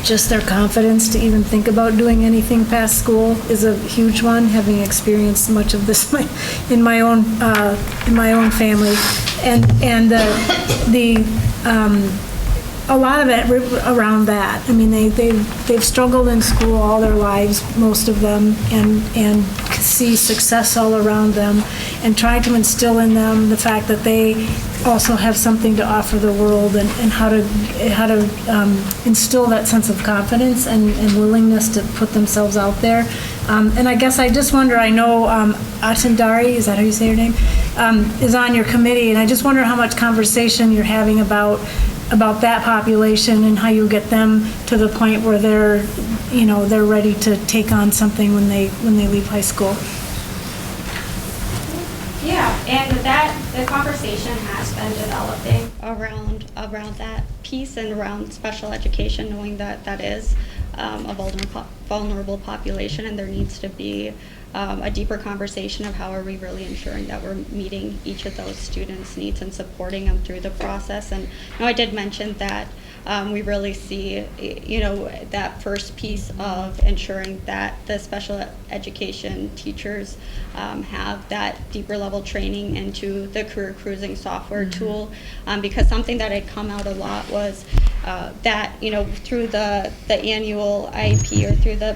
just their confidence to even think about doing anything past school is a huge one, having experienced much of this in my own family, and a lot of it around that. I mean, they've struggled in school all their lives, most of them, and see success all around them, and try to instill in them the fact that they also have something to offer the world, and how to instill that sense of confidence and willingness to put themselves out there. And I guess I just wonder, I know Atandari, is that how you say your name, is on your committee, and I just wonder how much conversation you're having about that population and how you get them to the point where they're ready to take on something when they leave high school. Yeah, and the conversation has been developing around that piece and around special education, knowing that that is a vulnerable population, and there needs to be a deeper conversation of how are we really ensuring that we're meeting each of those students' needs and supporting them through the process. And I did mention that we really see, that first piece of ensuring that the special education teachers have that deeper level training into the career cruising software tool, because something that had come out a lot was that, through the annual IEP or through the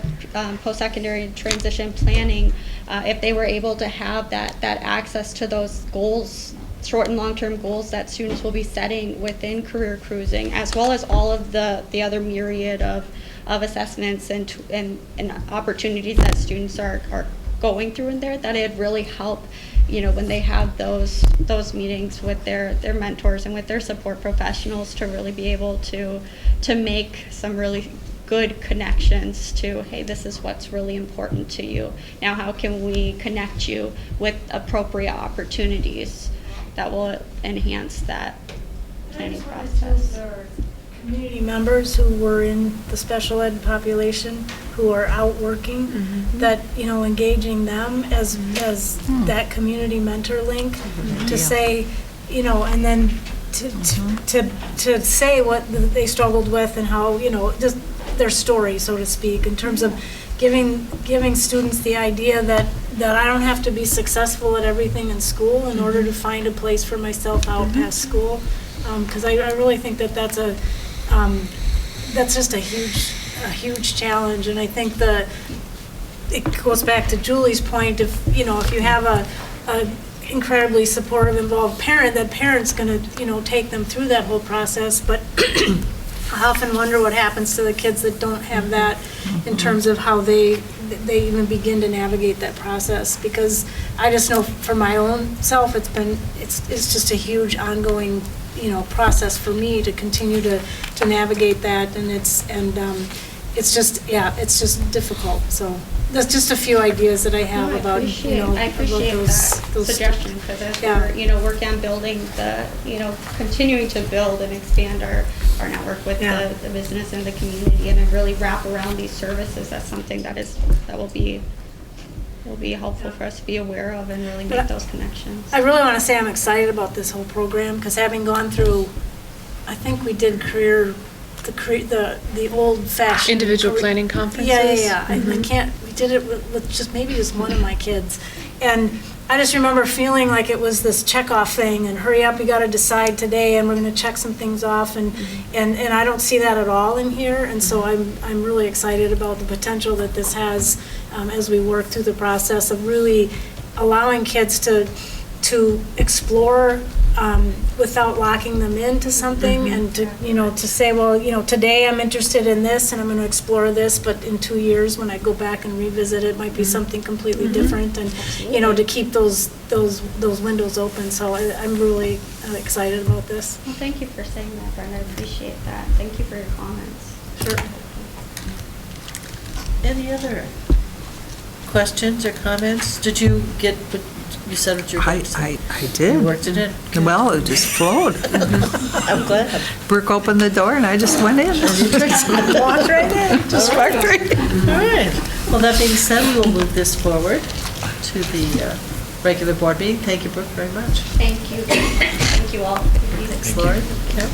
post-secondary transition planning, if they were able to have that access to those goals, short and long-term goals that students will be setting within career cruising, as well as all of the other myriad of assessments and opportunities that students are going through in there, that it'd really help, when they have those meetings with their mentors and with their support professionals, to really be able to make some really good connections to, hey, this is what's really important to you. Now, how can we connect you with appropriate opportunities that will enhance that planning process? Community members who were in the special ed population who are out working, that, engaging them as that community mentor link to say, and then to say what they struggled with and how, just their story, so to speak, in terms of giving students the idea that I don't have to be successful at everything in school in order to find a place for myself out past school, because I really think that's just a huge challenge. And I think it goes back to Julie's point, if you have a incredibly supportive, involved parent, that parent's going to take them through that whole process. But I often wonder what happens to the kids that don't have that, in terms of how they even begin to navigate that process. Because I just know for my own self, it's just a huge ongoing process for me to continue to navigate that, and it's just difficult. So that's just a few ideas that I have about I appreciate those suggestion, because as we're working on building continuing to build and expand our network with the business and the community, and then really wrap around these services. That's something that will be will be helpful for us to be aware of and really make those connections. I really want to say I'm excited about this whole program, because having gone through, I think we did the old-fashioned. Individual planning conferences? Yeah. I can't, we did it with just one of my kids. And I just remember feeling like it was this checkoff thing, and hurry up, you got to decide today, and we're going to check some things off, and I don't see that at all in here, and so I'm really excited about the potential that this has as we work through the process of really allowing kids to explore without locking them into something, and to say, well, today I'm interested in this and I'm going to explore this, but in 2 years when I go back and revisit it, might be something completely different, and to keep those windows open. So I'm really excited about this. Well, thank you for saying that, Brenda. I appreciate that. Thank you for your comments. Sure. Any other questions or comments? Did you get what you said what you were going to say? I did. You worked it in? Good. Well, it just flowed. I'm glad. Brooke opened the door and I just went in. Walked right in. Just walked right in. All right. Well, that being said, we will move this forward to the regular board meeting. Thank you, Brooke, very much. Thank you. Thank you all. Thanks, Lori. Kim?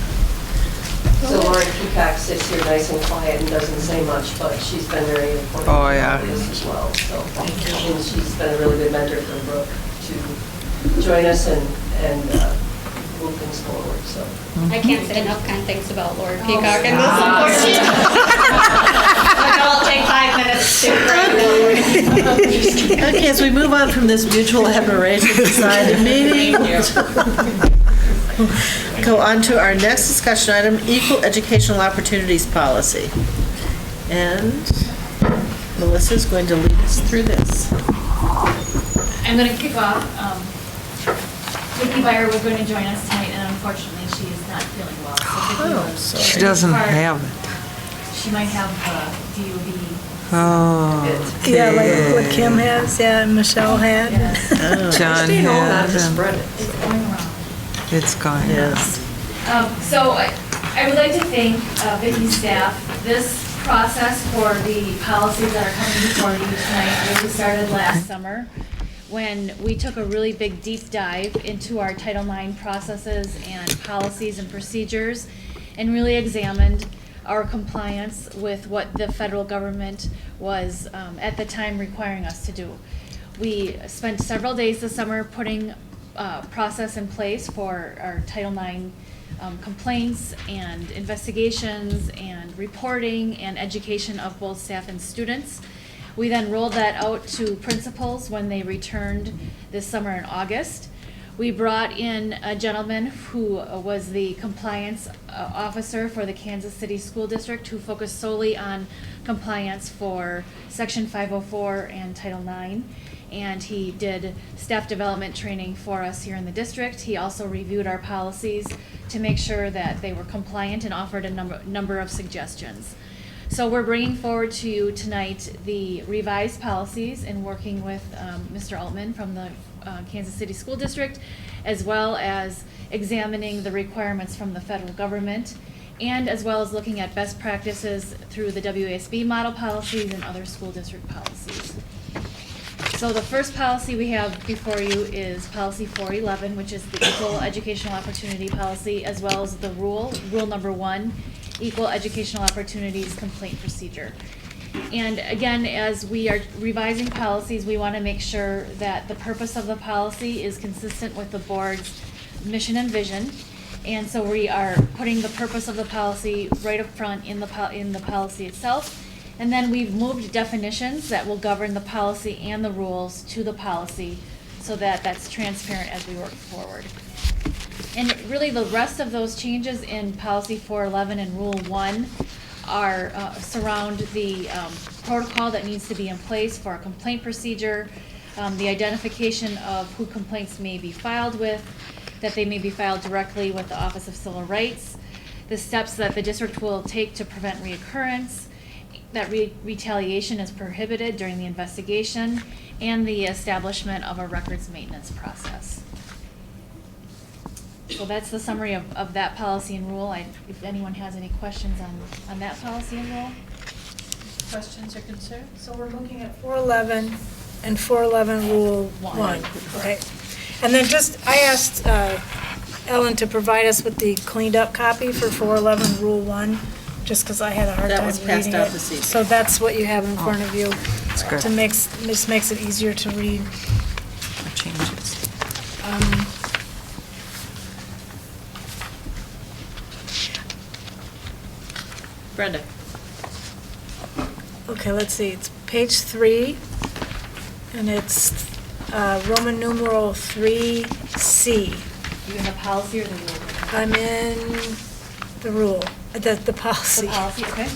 So Lauren Peacock sits here nice and quiet and doesn't say much, but she's been very important Oh, yeah. in this as well. So, and she's been a really good mentor for Brooke to join us and move things forward. So I can't say enough kind things about Lord Peacock and this, unfortunately. I'll take 5 minutes to Okay, as we move on from this mutual admiration decided meeting, go on to our next discussion item, Equal Educational Opportunities Policy. And Melissa's going to lead us through this. I'm going to kick off. Vicki Byer was going to join us tonight, and unfortunately, she is not feeling well. So Vicki She doesn't have it. She might have DOD. Oh. Yeah, like what Kim has, and Michelle had. John stay home, not to had. spread it. It's going around. It's gone. Yes. So I would like to thank Vicki's staff. This process for the policies that are coming before you tonight really started last summer, when we took a really big deep dive into our Title IX processes and policies and procedures, and really examined our compliance with what the federal government was at the time requiring us to do. We spent several days this summer putting process in place for our Title IX complaints and investigations and reporting and education of both staff and students. We then rolled that out to principals when they returned this summer in August. We brought in a gentleman who was the compliance officer for the Kansas City School District, who focused solely on compliance for Section 504 and Title IX. And he did staff development training for us here in the district. He also reviewed our policies to make sure that they were compliant and offered a number of suggestions. So we're bringing forward to you tonight the revised policies and working with Mr. Altman from the Kansas City School District, as well as examining the requirements from the federal government, and as well as looking at best practices through the WASB model policies and other school district policies. So the first policy we have before you is Policy 411, which is the Equal Educational Opportunity Policy, as well as the rule number 1, Equal Educational Opportunities Complaint Procedure. And again, as we are revising policies, we want to make sure that the purpose of the policy is consistent with the board's mission and vision. And so we are putting the purpose of the policy right up front in the policy itself. And then we've moved definitions that will govern the policy and the rules to the policy so that that's transparent as we work forward. And really the rest of those changes in Policy 411 and Rule 1 are surround the protocol that needs to be in place for a complaint procedure, the identification of who complaints may be filed with, that they may be filed directly with the Office of Civil Rights, the steps that the district will take to prevent reoccurrence, that retaliation is prohibited during the investigation, and the establishment of a records maintenance process. So that's the summary of that policy and rule. If anyone has any questions on that policy and rule. Questions or concerns? So we're looking at 411, and 411 Rule 1, right? And then I asked Ellen to provide us with the cleaned up copy for 411 Rule 1, just because I had a hard That time was reading passed out it. this evening. So that's what you have in front of you. That's good. This makes it easier to read. Changes. Brenda? Okay, let's see, it's page 3, and it's Roman numeral 3C. You in the policy or the rule? I'm in the rule, the policy. The policy, okay.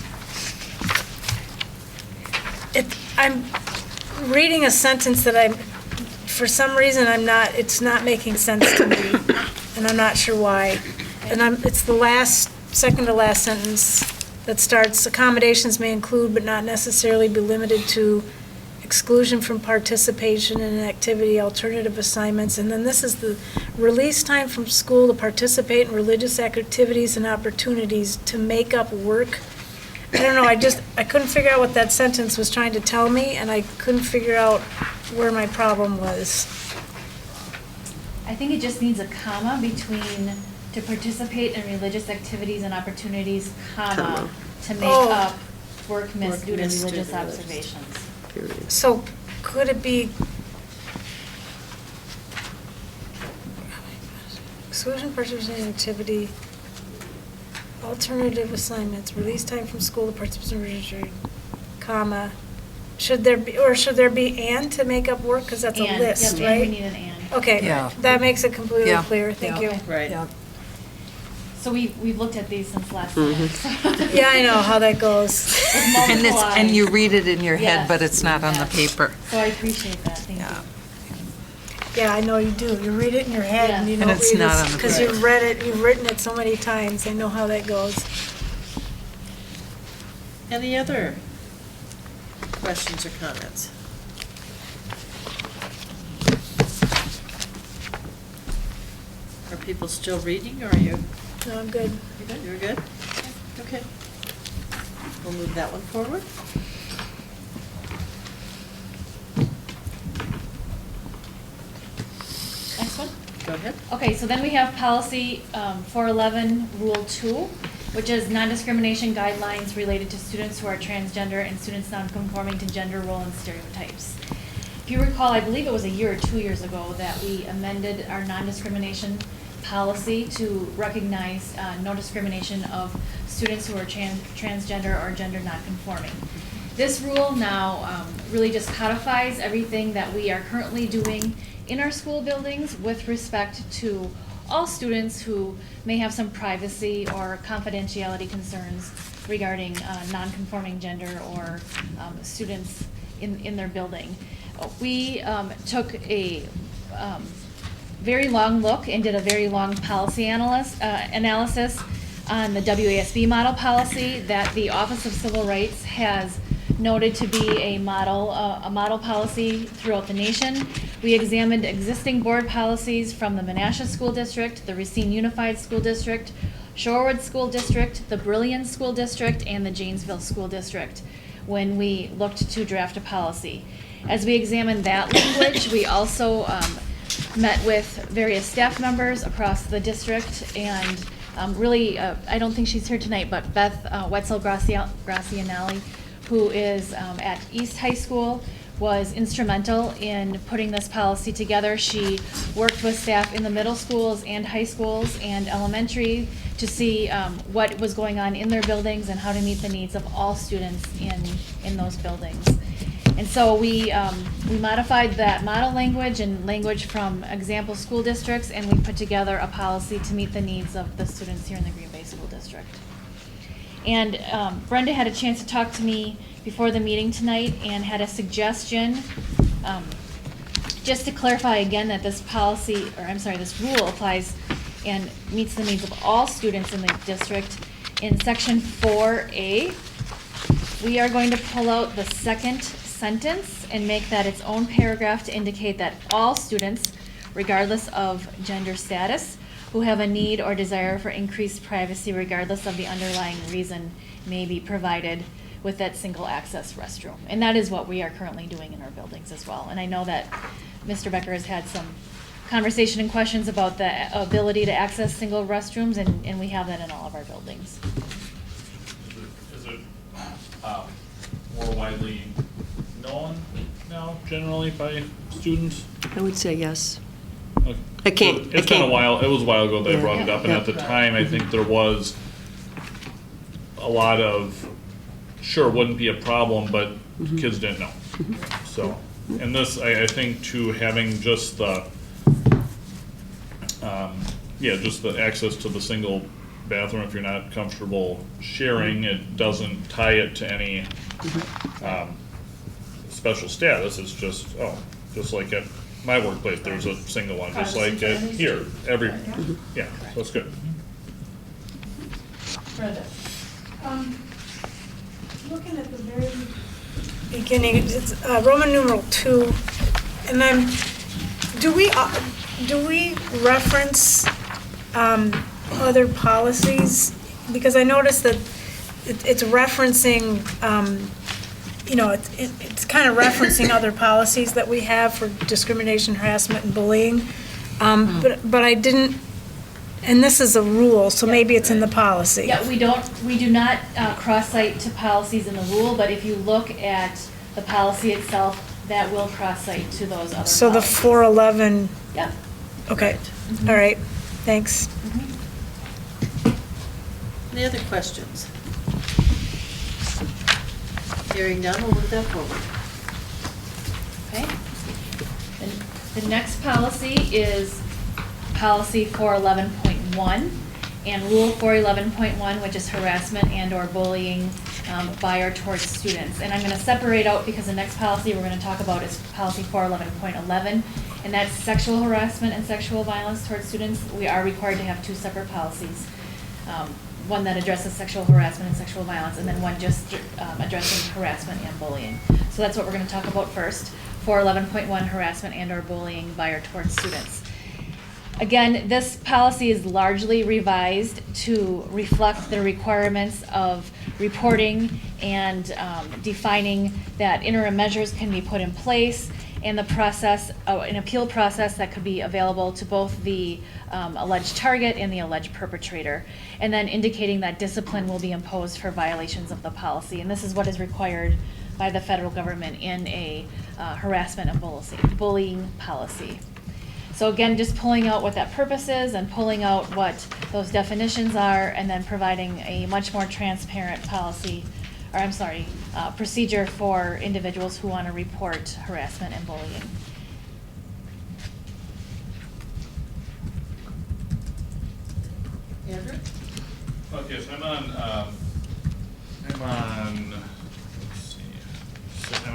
I'm reading a sentence that for some reason, it's not making sense to me, and I'm not sure why. And it's the second to last sentence that starts, accommodations may include but not necessarily be limited to exclusion from participation in an activity, alternative assignments, and then this is the release time from school to participate in religious activities and opportunities to make up work. I don't know, I couldn't figure out what that sentence was trying to tell me, and I couldn't figure out where my problem was. I think it just needs a comma between to participate in religious activities and opportunities, comma, to make up work missed due to religious observations. So could it be exclusion, participation, activity, alternative assignments, release time from school to participation, comma, should there be and to make up work, because that's a And, list, yep, right? and we need an and. Okay, Yeah. that makes it completely Yeah. clear, thank you. Right. Yeah. So we've looked at these since last time. Yeah, I know how that goes. And it's, and you read it in your head, Yes. but it's not on the paper. So I appreciate that, thank Yeah. you. Yeah, I know you do. You read it in your head and you Yeah. don't And it's read not it on the because page. you've read it, you've written it so many times. I know how that goes. Any other questions or comments? Are people still reading, or are you? No, I'm good. You good? You're good? Okay. We'll move that one forward. Next one? Go ahead. Okay, so then we have policy 411, Rule 2, which is non-discrimination guidelines related to students who are transgender and students non-conforming to gender role and stereotypes. If you recall, I believe it was a year or 2 years ago that we amended our non-discrimination policy to recognize no discrimination of students who are transgender or gender non-conforming. This rule now really just codifies everything that we are currently doing in our school buildings with respect to all students who may have some privacy or confidentiality concerns regarding non-conforming gender or students in their building. We took a very long look and did a very long policy analysis on the WASB model policy that the Office of Civil Rights has noted to be a model policy throughout the nation. We examined existing board policies from the Menasha School District, the Racine Unified School District, Shorewood School District, the Brilliant School District, and the Janesville School District when we looked to draft a policy. As we examined that language, we also met with various staff members across the district, and really, I don't think she's here tonight, but Beth Wetzel-Grazianelli, who is at East High School, was instrumental in putting this policy together. She worked with staff in the middle schools and high schools and elementary to see what was going on in their buildings and how to meet the needs of all students in those buildings. And so we modified that model language and language from example school districts, and we put together a policy to meet the needs of the students here in the Green Bay School District. And Brenda had a chance to talk to me before the meeting tonight and had a suggestion, just to clarify again that this policy, or I'm sorry, this rule applies and meets the needs of all students in the district. In section 4A, we are going to pull out the second sentence and make that its own paragraph to indicate that all students, regardless of gender status, who have a need or desire for increased privacy regardless of the underlying reason, may be provided with that single access restroom. And that is what we are currently doing in our buildings as well. And I know that Mr. Becker has had some conversation and questions about the ability to access single restrooms, and we have that in all of our buildings. Is it more widely known now, generally, by students? I would say yes. Okay. It's It's been a while, it was a while ago they brought it up, and Yeah. at the time, I think there was a lot of, sure, wouldn't be a problem, but kids didn't know. So, and this, I think, too, having just the, just the access to the single bathroom, if you're not comfortable sharing, it doesn't tie it to any special status. It's just, just like at my workplace, there's a single one, just like at here, so it's good. Brenda? Looking at the very beginning, it's Roman numeral 2, and then, do we reference other policies? Because I noticed that it's referencing, it's kind of referencing other policies that we have for discrimination, harassment, and bullying. But I didn't, and this is a rule, so maybe it's in the policy. Yeah, we do not cross-site to policies in the rule, but if you look at the policy itself, that will cross-site to those other policies. So the 411. Yep. Okay, all right, thanks. Any other questions? Hearing none, we'll move that forward. Okay. The next policy is policy 411.1 and rule 411.1, which is harassment and/or bullying by or towards students. And I'm going to separate out, because the next policy we're going to talk about is policy 411.11, and that's sexual harassment and sexual violence towards students. We are required to have two separate policies. One that addresses sexual harassment and sexual violence, and then one just addressing harassment and bullying. So that's what we're going to talk about first. 411.1, harassment and/or bullying by or towards students. Again, this policy is largely revised to reflect the requirements of reporting and defining that interim measures can be put in place, and the process, an appeal process that could be available to both the alleged target and the alleged perpetrator, and then indicating that discipline will be imposed for violations of the policy. And this is what is required by the federal government in a harassment and bullying policy. So again, just pulling out what that purpose is and pulling out what those definitions are, and then providing a much more transparent policy, or I'm sorry, procedure for individuals who want to report harassment and bullying. Andrew? Okay, so I'm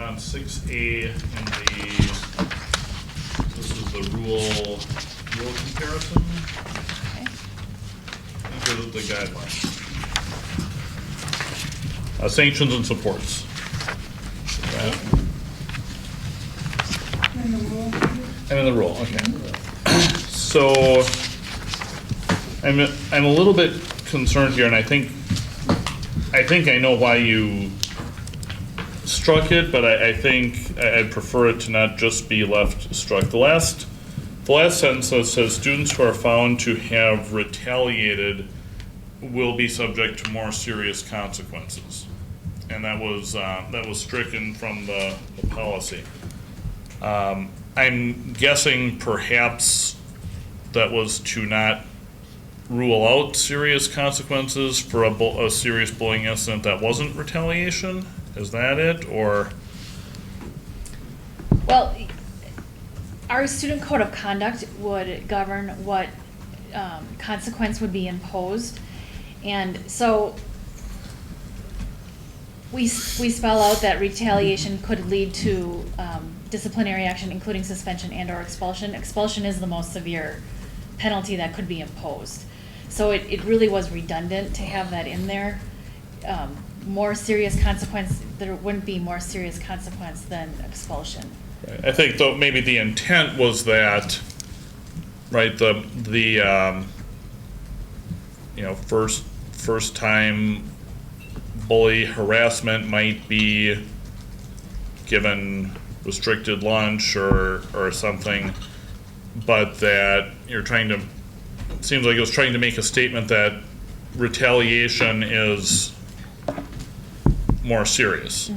on 6A in this is the rule comparison. Okay. These are the guidelines. Sanctions and supports. Right. I'm in the rule, okay. So I'm a little bit concerned here, and I think I know why you struck it, but I think I'd prefer it to not just be left struck. The last sentence says students who are found to have retaliated will be subject to more serious consequences, and that was stricken from the policy. I'm guessing perhaps that was to not rule out serious consequences for a serious bullying incident that wasn't retaliation. Is that it, or? Well, our student code of conduct would govern what consequence would be imposed. And so we spell out that retaliation could lead to disciplinary action, including suspension and/or expulsion. Expulsion is the most severe penalty that could be imposed. So it really was redundant to have that in there. More serious consequence, there wouldn't be more serious consequence than expulsion. Right. I think though maybe the intent was that, right, the first time bully. Harassment might be given restricted lunch or something, but that you're trying to, it seems like it was trying to make a statement that retaliation is more serious.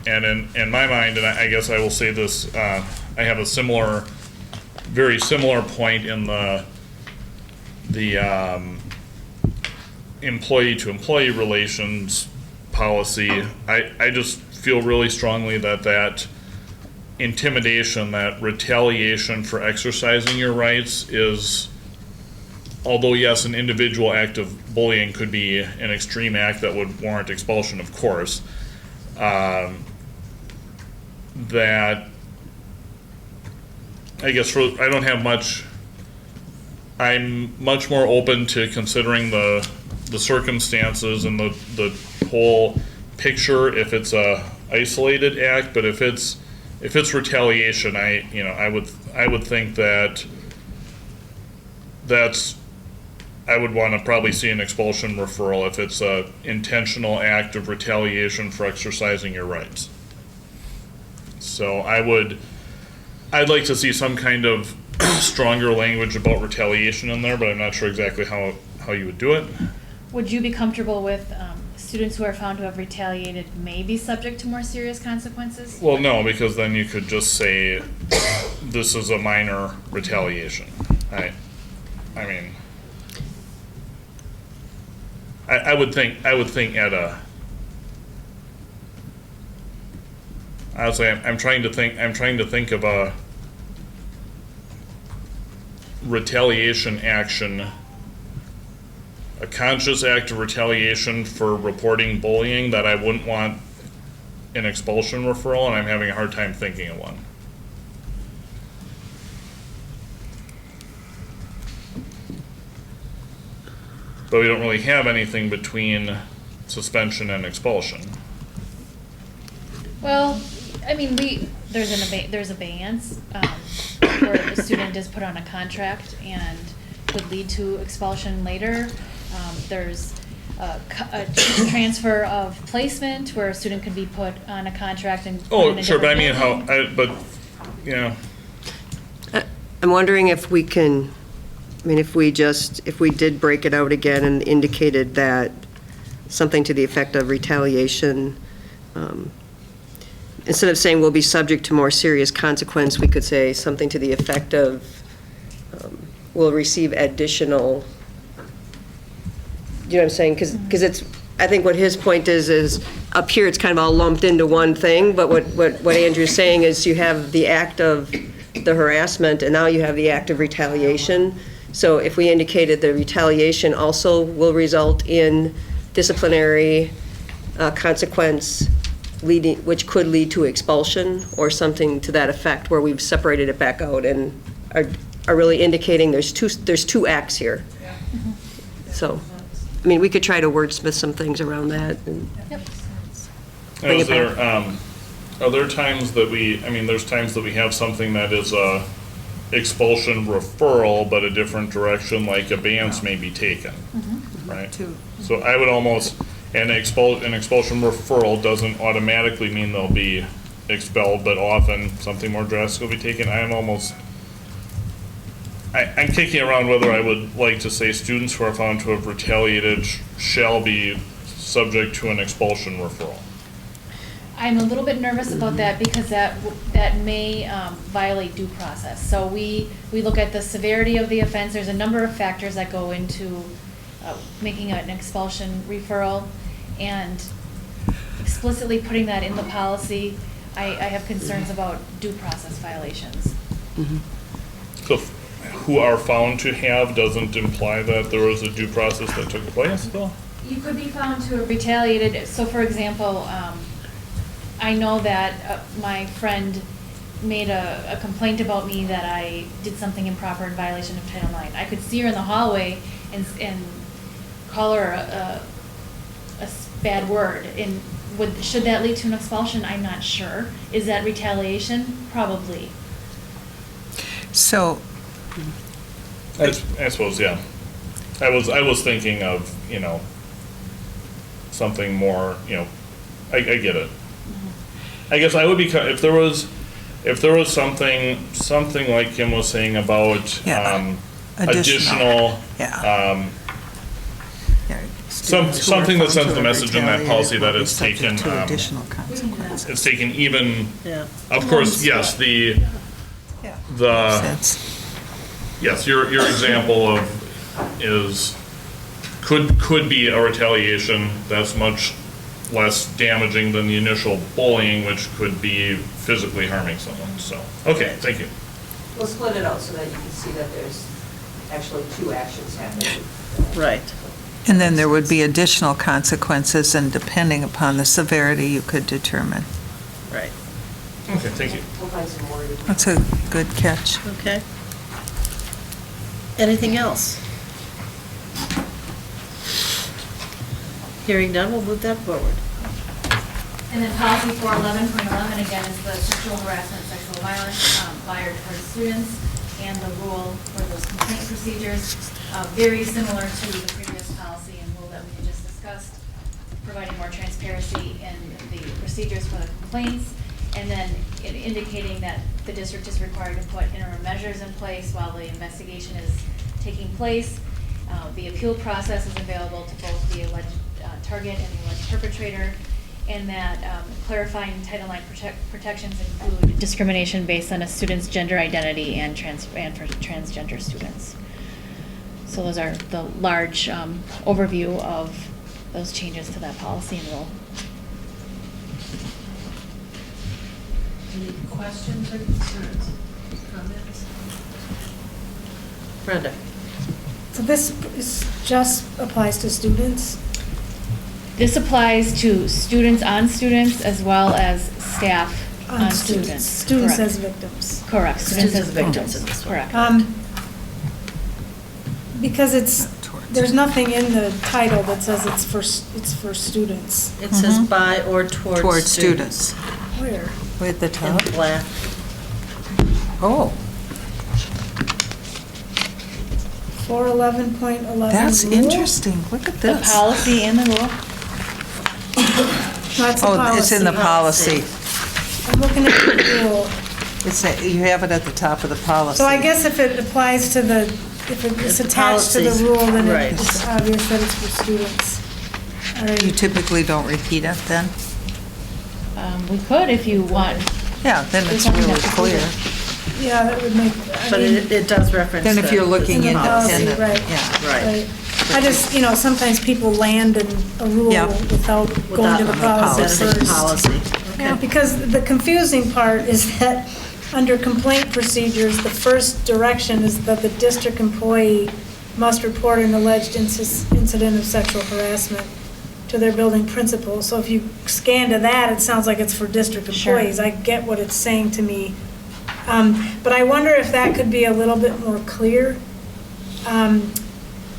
And in my mind, and I guess I will say this, I have a very similar point in the employee-to-employee relations policy. I just feel really strongly that intimidation, that retaliation for exercising your rights is, although yes, an individual act of bullying could be an extreme act that would warrant expulsion, of course, that I guess I don't have much. I'm much more open to considering the circumstances and the whole picture if it's a isolated act, but if it's retaliation, I would think that I would want to probably see an expulsion referral if it's a intentional act of retaliation for exercising your rights. So I'd like to see some kind of stronger language about retaliation in there, but I'm not sure exactly how you would do it. Would you be comfortable with students who are found to have retaliated may be subject to more serious consequences? Well, no, because then you could just say this is a minor retaliation. I mean, I would think at a. Honestly, I'm trying to think of a retaliation action, a conscious act of retaliation for reporting bullying that I wouldn't want an expulsion referral, and I'm having a hard time thinking of one. But we don't really have anything between suspension and expulsion. Well, I mean, there's abeyance where the student is put on a contract and could lead to expulsion later. There's a transfer of placement where a student could be put on a contract and put in a Sure, but I mean building. I'm wondering if we can, if we did break it out again and indicated that something to the effect of retaliation, instead of saying will be subject to more serious consequence, we could say something to the effect of will receive additional, you know what I'm saying? Because it's, I think what his point is up here it's kind of all lumped into one thing, but what Andrew's saying is you have the act of the harassment and now you have the act of retaliation. So if we indicated the retaliation also will result in disciplinary consequence, which could lead to expulsion or something to that effect, where we've separated it back out and are really indicating there's two acts here. So, we could try to wordsmith some things around that. Are there times that there's times that we have something that is a expulsion referral, but a different direction, like abeyance may be taken, right? So I would almost, an expulsion referral doesn't automatically mean they'll be expelled, but often something more drastic will be taken. I'm kicking around whether I would like to say students who are found to have retaliated shall be subject to an expulsion referral. I'm a little bit nervous about that because that may violate due process. So we look at the severity of the offense. There's a number of factors that go into making an expulsion referral, and explicitly putting that in the policy, I have concerns about due process violations. So who are found to have doesn't imply that there was a due process that took place, though? You could be found to have retaliated. So for example, I know that my friend made a complaint about me that I did something improper in violation of Title IX. I could see her in the hallway and call her a bad word. And should that lead to an expulsion? I'm not sure. Is that retaliation? Probably. So, I suppose, yeah. I was thinking of, something more, I get it. I guess I would be, if there was something like Kim was saying about additional, something that sends the message in that policy that it's taken, it's taken even, of course, yes, yes, your example could be a retaliation that's much less damaging than the initial bullying, which could be physically harming someone. So, okay, thank you. We'll split it out so that you can see that there's actually two actions happening. Right. And then there would be additional consequences, and depending upon the severity, you could determine. Right. Okay, thank you. We'll find some more. That's a good catch. Okay. Anything else? Hearing none, we'll move that forward. And then policy 411.11, again, is the sexual harassment, sexual violence by or towards students, and the rule for those complaint procedures, very similar to the previous policy and rule that we had just discussed, providing more transparency in the procedures for the complaints, and then indicating that the district is required to put interim measures in place while the investigation is taking place. The appeal process is available to both the alleged target and the alleged perpetrator, and that clarifying Title IX protections include discrimination based on a student's gender identity and for transgender students. So those are the large overview of those changes to that policy and rule. Any questions or concerns, comments? Brenda? So this just applies to students? This applies to students on students as well as staff on students. Students Correct. as victims. Correct. Students as victims in this one. Correct. Because there's nothing in the title that says it's for students. It says by or towards students. Where? Way at the In top. black. Oh, 411.11. that's rule? interesting. Look at The this. policy and the rule. No, it's a Oh, it's in the policy. policy. I'm looking at the rule. You have it at the top of the policy. So I guess if it applies to if it's the attached to the policies, rule, then right. it's obvious that it's for students. All right. You typically don't repeat it then? We could if you want. Yeah, then it's really clear. Yeah, that would make, But it does reference. Then if you're looking in the policy, independent, right. yeah. Right. I just, sometimes people land in a rule Yeah. without going to the policy That's the first. policy. Yeah, Okay. because the confusing part is that under complaint procedures, the first direction is that the district employee must report an alleged incident of sexual harassment to their building principal. So if you scan to that, it sounds like it's for district Sure. employees. I get what it's saying to me. But I wonder if that could be a little bit more clear,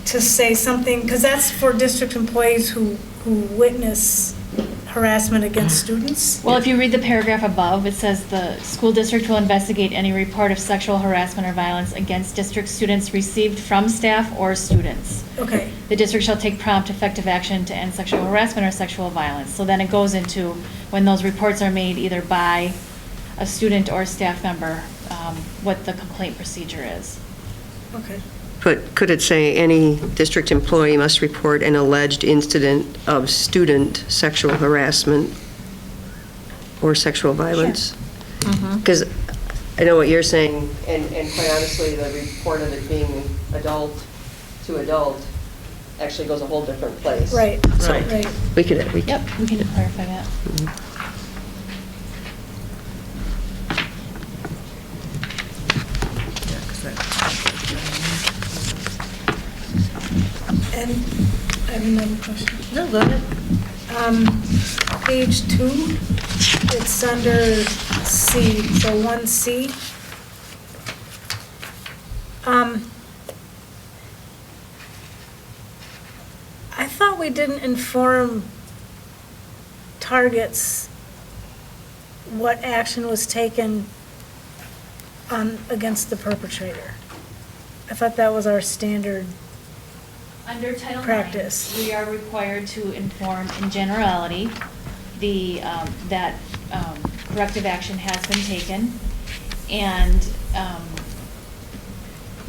to say something, because that's for district employees who witness harassment against students. Well, if you read the paragraph above, it says the school district will investigate any report of sexual harassment or violence against district students received from staff or students. Okay. The district shall take prompt, effective action to end sexual harassment or sexual violence. So then it goes into when those reports are made either by a student or a staff member, what the complaint procedure is. Okay. But could it say any district employee must report an alleged incident of student sexual harassment or sexual violence? Because I know what you're saying, and quite honestly, the report of it being adult to adult actually goes a whole different place. Right, So right. we could, Yep, we can clarify that. And I have another question. No, go ahead. Page 2, it's under C, so 1C. I thought we didn't inform targets what action was taken against the perpetrator. I thought that was our standard Under Title IX, practice. we are required to inform in generality that corrective action has been taken and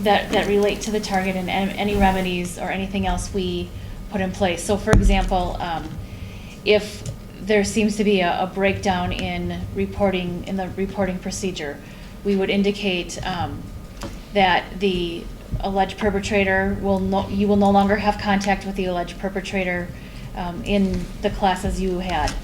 that relate to the target and any remedies or anything else we put in place. So for example, if there seems to be a breakdown in the reporting procedure, we would indicate that the alleged perpetrator you will no longer have contact with the alleged perpetrator in the classes you had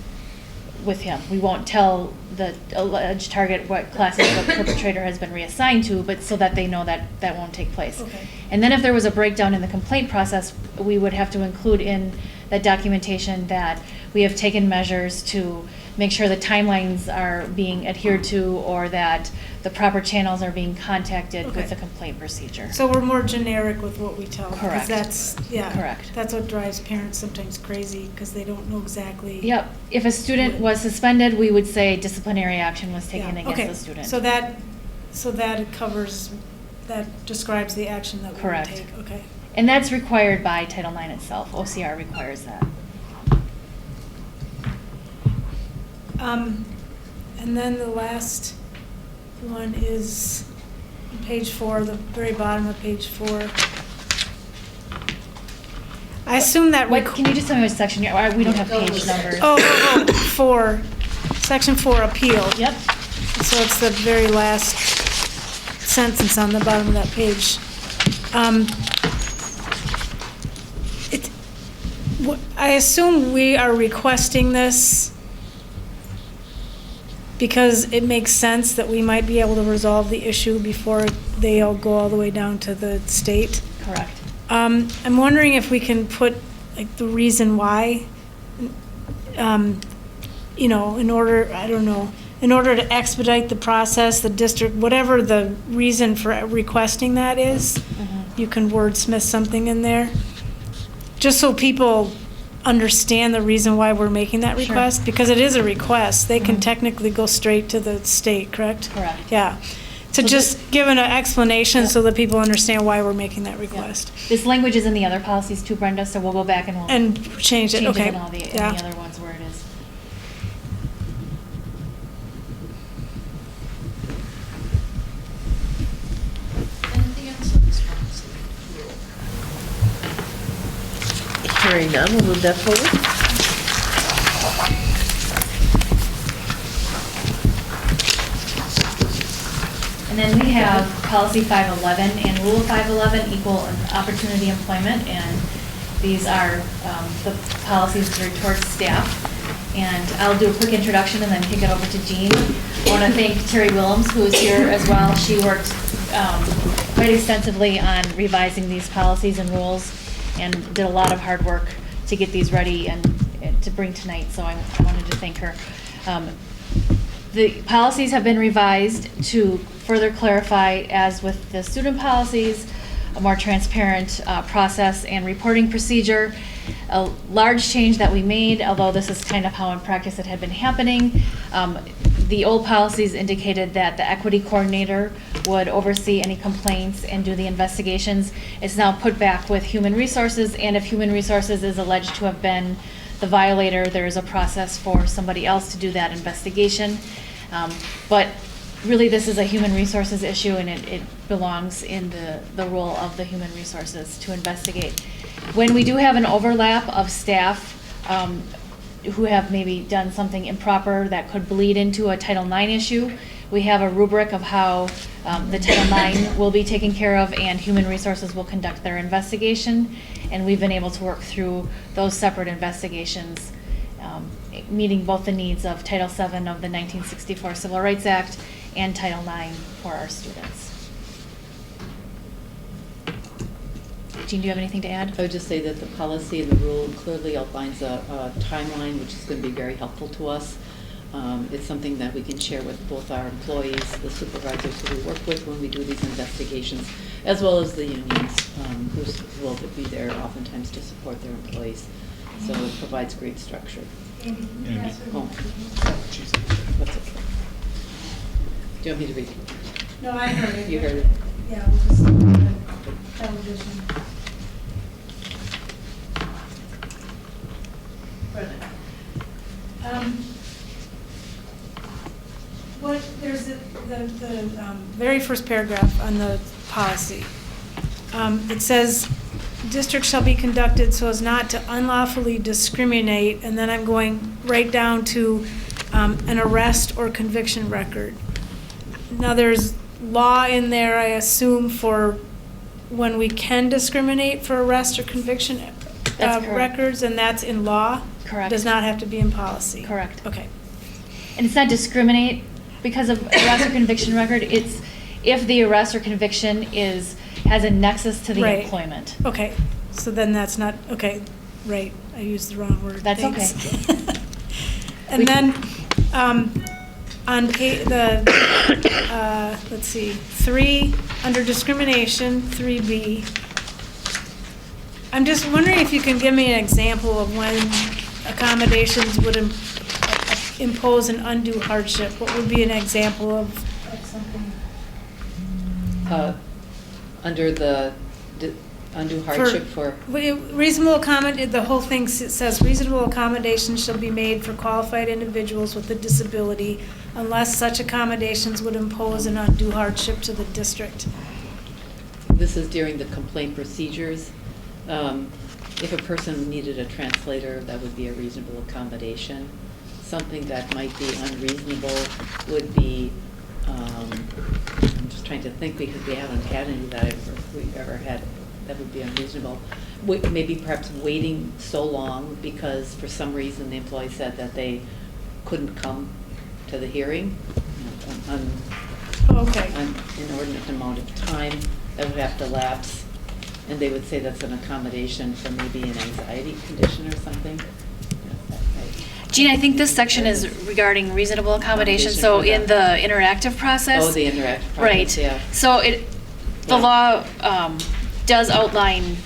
with him. We won't tell the alleged target what classes the perpetrator has been reassigned to, but so that they know that that won't take place. Okay. And then if there was a breakdown in the complaint process, we would have to include in that documentation that we have taken measures to make sure the timelines are being adhered to or that the proper channels are being contacted Okay. with the complaint procedure. So we're more generic with what we tell them. 'Cause Correct. That's, yeah. Correct. That's what drives parents sometimes crazy, because they don't know exactly. Yep. If a student was suspended, we would say disciplinary action was taken Yeah, against okay. the student. So that covers, that describes the action that we would Correct. take, okay. And that's required by Title IX itself. OCR requires that. And then the last one is page 4, the very bottom of page 4. I assume that. Can you just tell me which section we don't have page numbers. Oh, 4, section 4, appeal. Yep. So it's the very last sentence on the bottom of that page. I assume we are requesting this because it makes sense that we might be able to resolve the issue before they all go all the way down to the state. Correct. I'm wondering if we can put like the reason why, in order to expedite the process, the district, whatever the reason for requesting that is, you can wordsmith something in there, just so people understand the reason why we're making that request, because it is a request. They can technically go straight to the state, correct? Correct. Yeah. So just give an explanation so that people understand why we're making that request. This language is in the other policies too, Brenda, so we'll go back and we'll change it, okay. in all the Yeah. other ones where it is. Anything else on this policy? Hearing none, we'll move that forward. And then we have policy 511 and rule 511, equal opportunity employment, and these are the policies geared towards staff. And I'll do a quick introduction and then kick it over to Jean. I want to thank Terry Willems, who is here as well. She worked quite extensively on revising these policies and rules and did a lot of hard work to get these ready and to bring tonight, so I wanted to thank her. The policies have been revised to further clarify, as with the student policies, a more transparent process and reporting procedure. A large change that we made, although this is kind of how in practice it had been happening, the old policies indicated that the equity coordinator would oversee any complaints and do the investigations. It's now put back with human resources, and if human resources is alleged to have been the violator, there is a process for somebody else to do that investigation. But really, this is a human resources issue, and it belongs in the role of the human resources to investigate. When we do have an overlap of staff who have maybe done something improper that could bleed into a Title IX issue, we have a rubric of how the Title IX will be taken care of, and human resources will conduct their investigation. And we've been able to work through those separate investigations, meeting both the needs of Title VII of the 1964 Civil Rights Act and Title IX for our students. Jean, do you have anything to add? I would just say that the policy and the rule clearly outlines a timeline, which is going to be very helpful to us. It's something that we can share with both our employees, the supervisors who we work with when we do these investigations, as well as the unions who will be there oftentimes to support their employees. So it provides great structure. Andy. Oh, that's okay. Do you want me to read it? No, I heard it. You heard it? Yeah, we'll just television. There's the very first paragraph on the policy. It says, district shall be conducted so as not to unlawfully discriminate, and then I'm going right down to an arrest or conviction record. Now, there's law in there, I assume, for when we can discriminate for arrest or conviction records, and that's in law? Correct. Does not have to be in policy? Correct. Okay. And it's not discriminate because of arrest or conviction record, it's if the arrest or conviction has a nexus to the Right. employment. Okay, so then that's not, okay, right, I used the wrong word. That's Thanks. okay. And then, on let's see, 3, under discrimination, 3B, I'm just wondering if you can give me an example of when accommodations would impose an undue hardship. What would be an example of something? Under the undue hardship for? Reasonable the whole thing says reasonable accommodations shall be made for qualified individuals with a disability unless such accommodations would impose an undue hardship to the district. This is during the complaint procedures. If a person needed a translator, that would be a reasonable accommodation. Something that might be unreasonable would be, I'm just trying to think because we haven't had any that we've ever had that would be unreasonable. Maybe perhaps waiting so long because for some reason the employee said that they couldn't come to the hearing an inordinate amount of time that would have to lapse. And they would say that's an accommodation for maybe an anxiety condition or something. Jean, I think this section is regarding reasonable accommodation, so in the interactive process. Oh, the interactive process, right. Yeah. So the law does outline,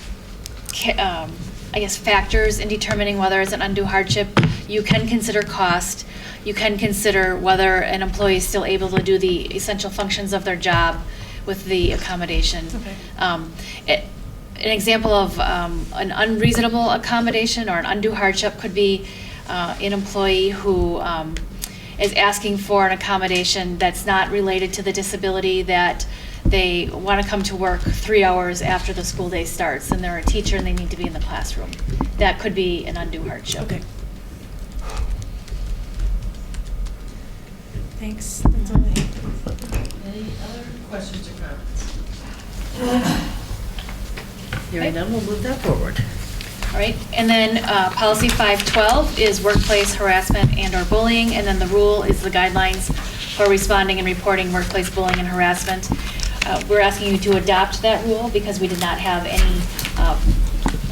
I guess, factors in determining whether it's an undue hardship. You can consider cost. You can consider whether an employee is still able to do the essential functions of their job with the accommodation. Okay. An example of an unreasonable accommodation or an undue hardship could be an employee who is asking for an accommodation that's not related to the disability, that they want to come to work 3 hours after the school day starts and they're a teacher and they need to be in the classroom. That could be an undue hardship. Okay. Thanks. That's all I have. Any other questions or comments? Hearing none, we'll move that forward. All right, and then policy 512 is workplace harassment and or bullying, and then the rule is the guidelines for responding and reporting workplace bullying and harassment. We're asking you to adopt that rule because we did not have any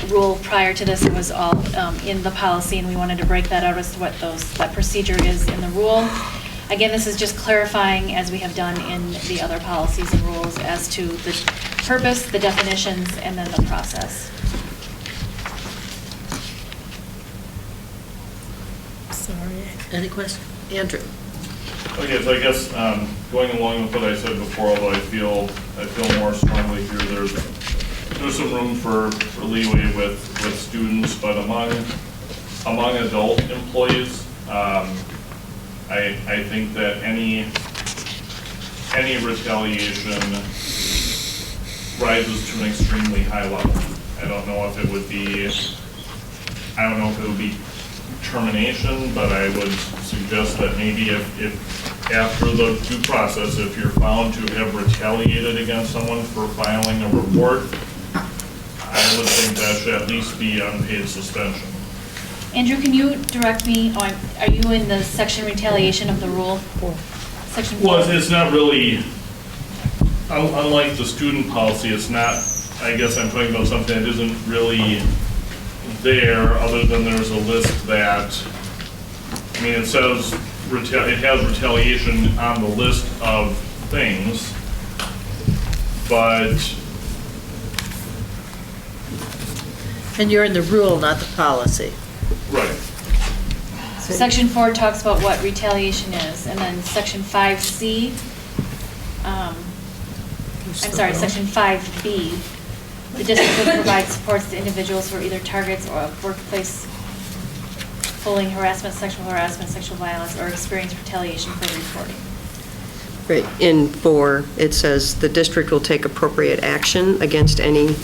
rule prior to this. It was all in the policy, and we wanted to break that out as to what that procedure is in the rule. Again, this is just clarifying, as we have done in the other policies and rules, as to the purpose, the definitions, and then the process. Sorry. Any questions? Andrew? Okay, so I guess going along with what I said before, although I feel more strongly here, there's some room for leeway with students, but among adult employees, I think that any retaliation rises to an extremely high level. I don't know if it would be termination, but I would suggest that maybe if after the due process, if you're found to have retaliated against someone for filing a report, I would think that should at least be unpaid suspension. Andrew, can you direct me on, are you in the section retaliation of the rule? Section 4? Well, it's not really, unlike the student policy, it's not, I guess I'm talking about something that isn't really there, other than there's a list that, I mean, it says, it has retaliation on the list of things, but. And you're in the rule, not the policy. Right. Section 4 talks about what retaliation is, and then section 5C, section 5B, the district will provide supports to individuals who are either targets or of workplace bullying, harassment, sexual violence, or experience retaliation for reporting. Right, in 4, it says the district will take appropriate action against any,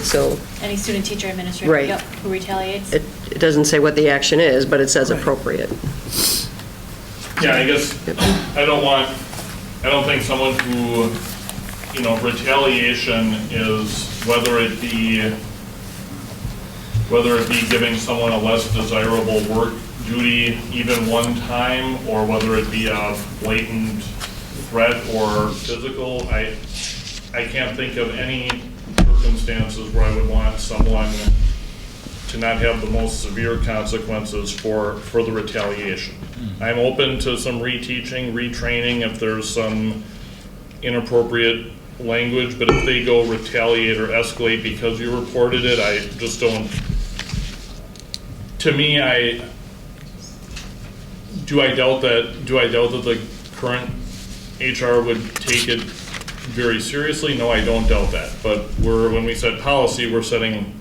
so. Any student, teacher, administrator, Right. yep, who retaliates. It doesn't say what the action is, but it says appropriate. Yeah, I guess, I don't think someone who, retaliation is whether it be giving someone a less desirable work duty even one time, or whether it be a blatant threat or physical. I can't think of any circumstances where I would want someone to not have the most severe consequences for the retaliation. I'm open to some reteaching, retraining if there's some inappropriate language, but if they go retaliate or escalate because you reported it, I just don't. To me, I doubt that the current HR would take it very seriously. No, I don't doubt that. But when we set policy, we're setting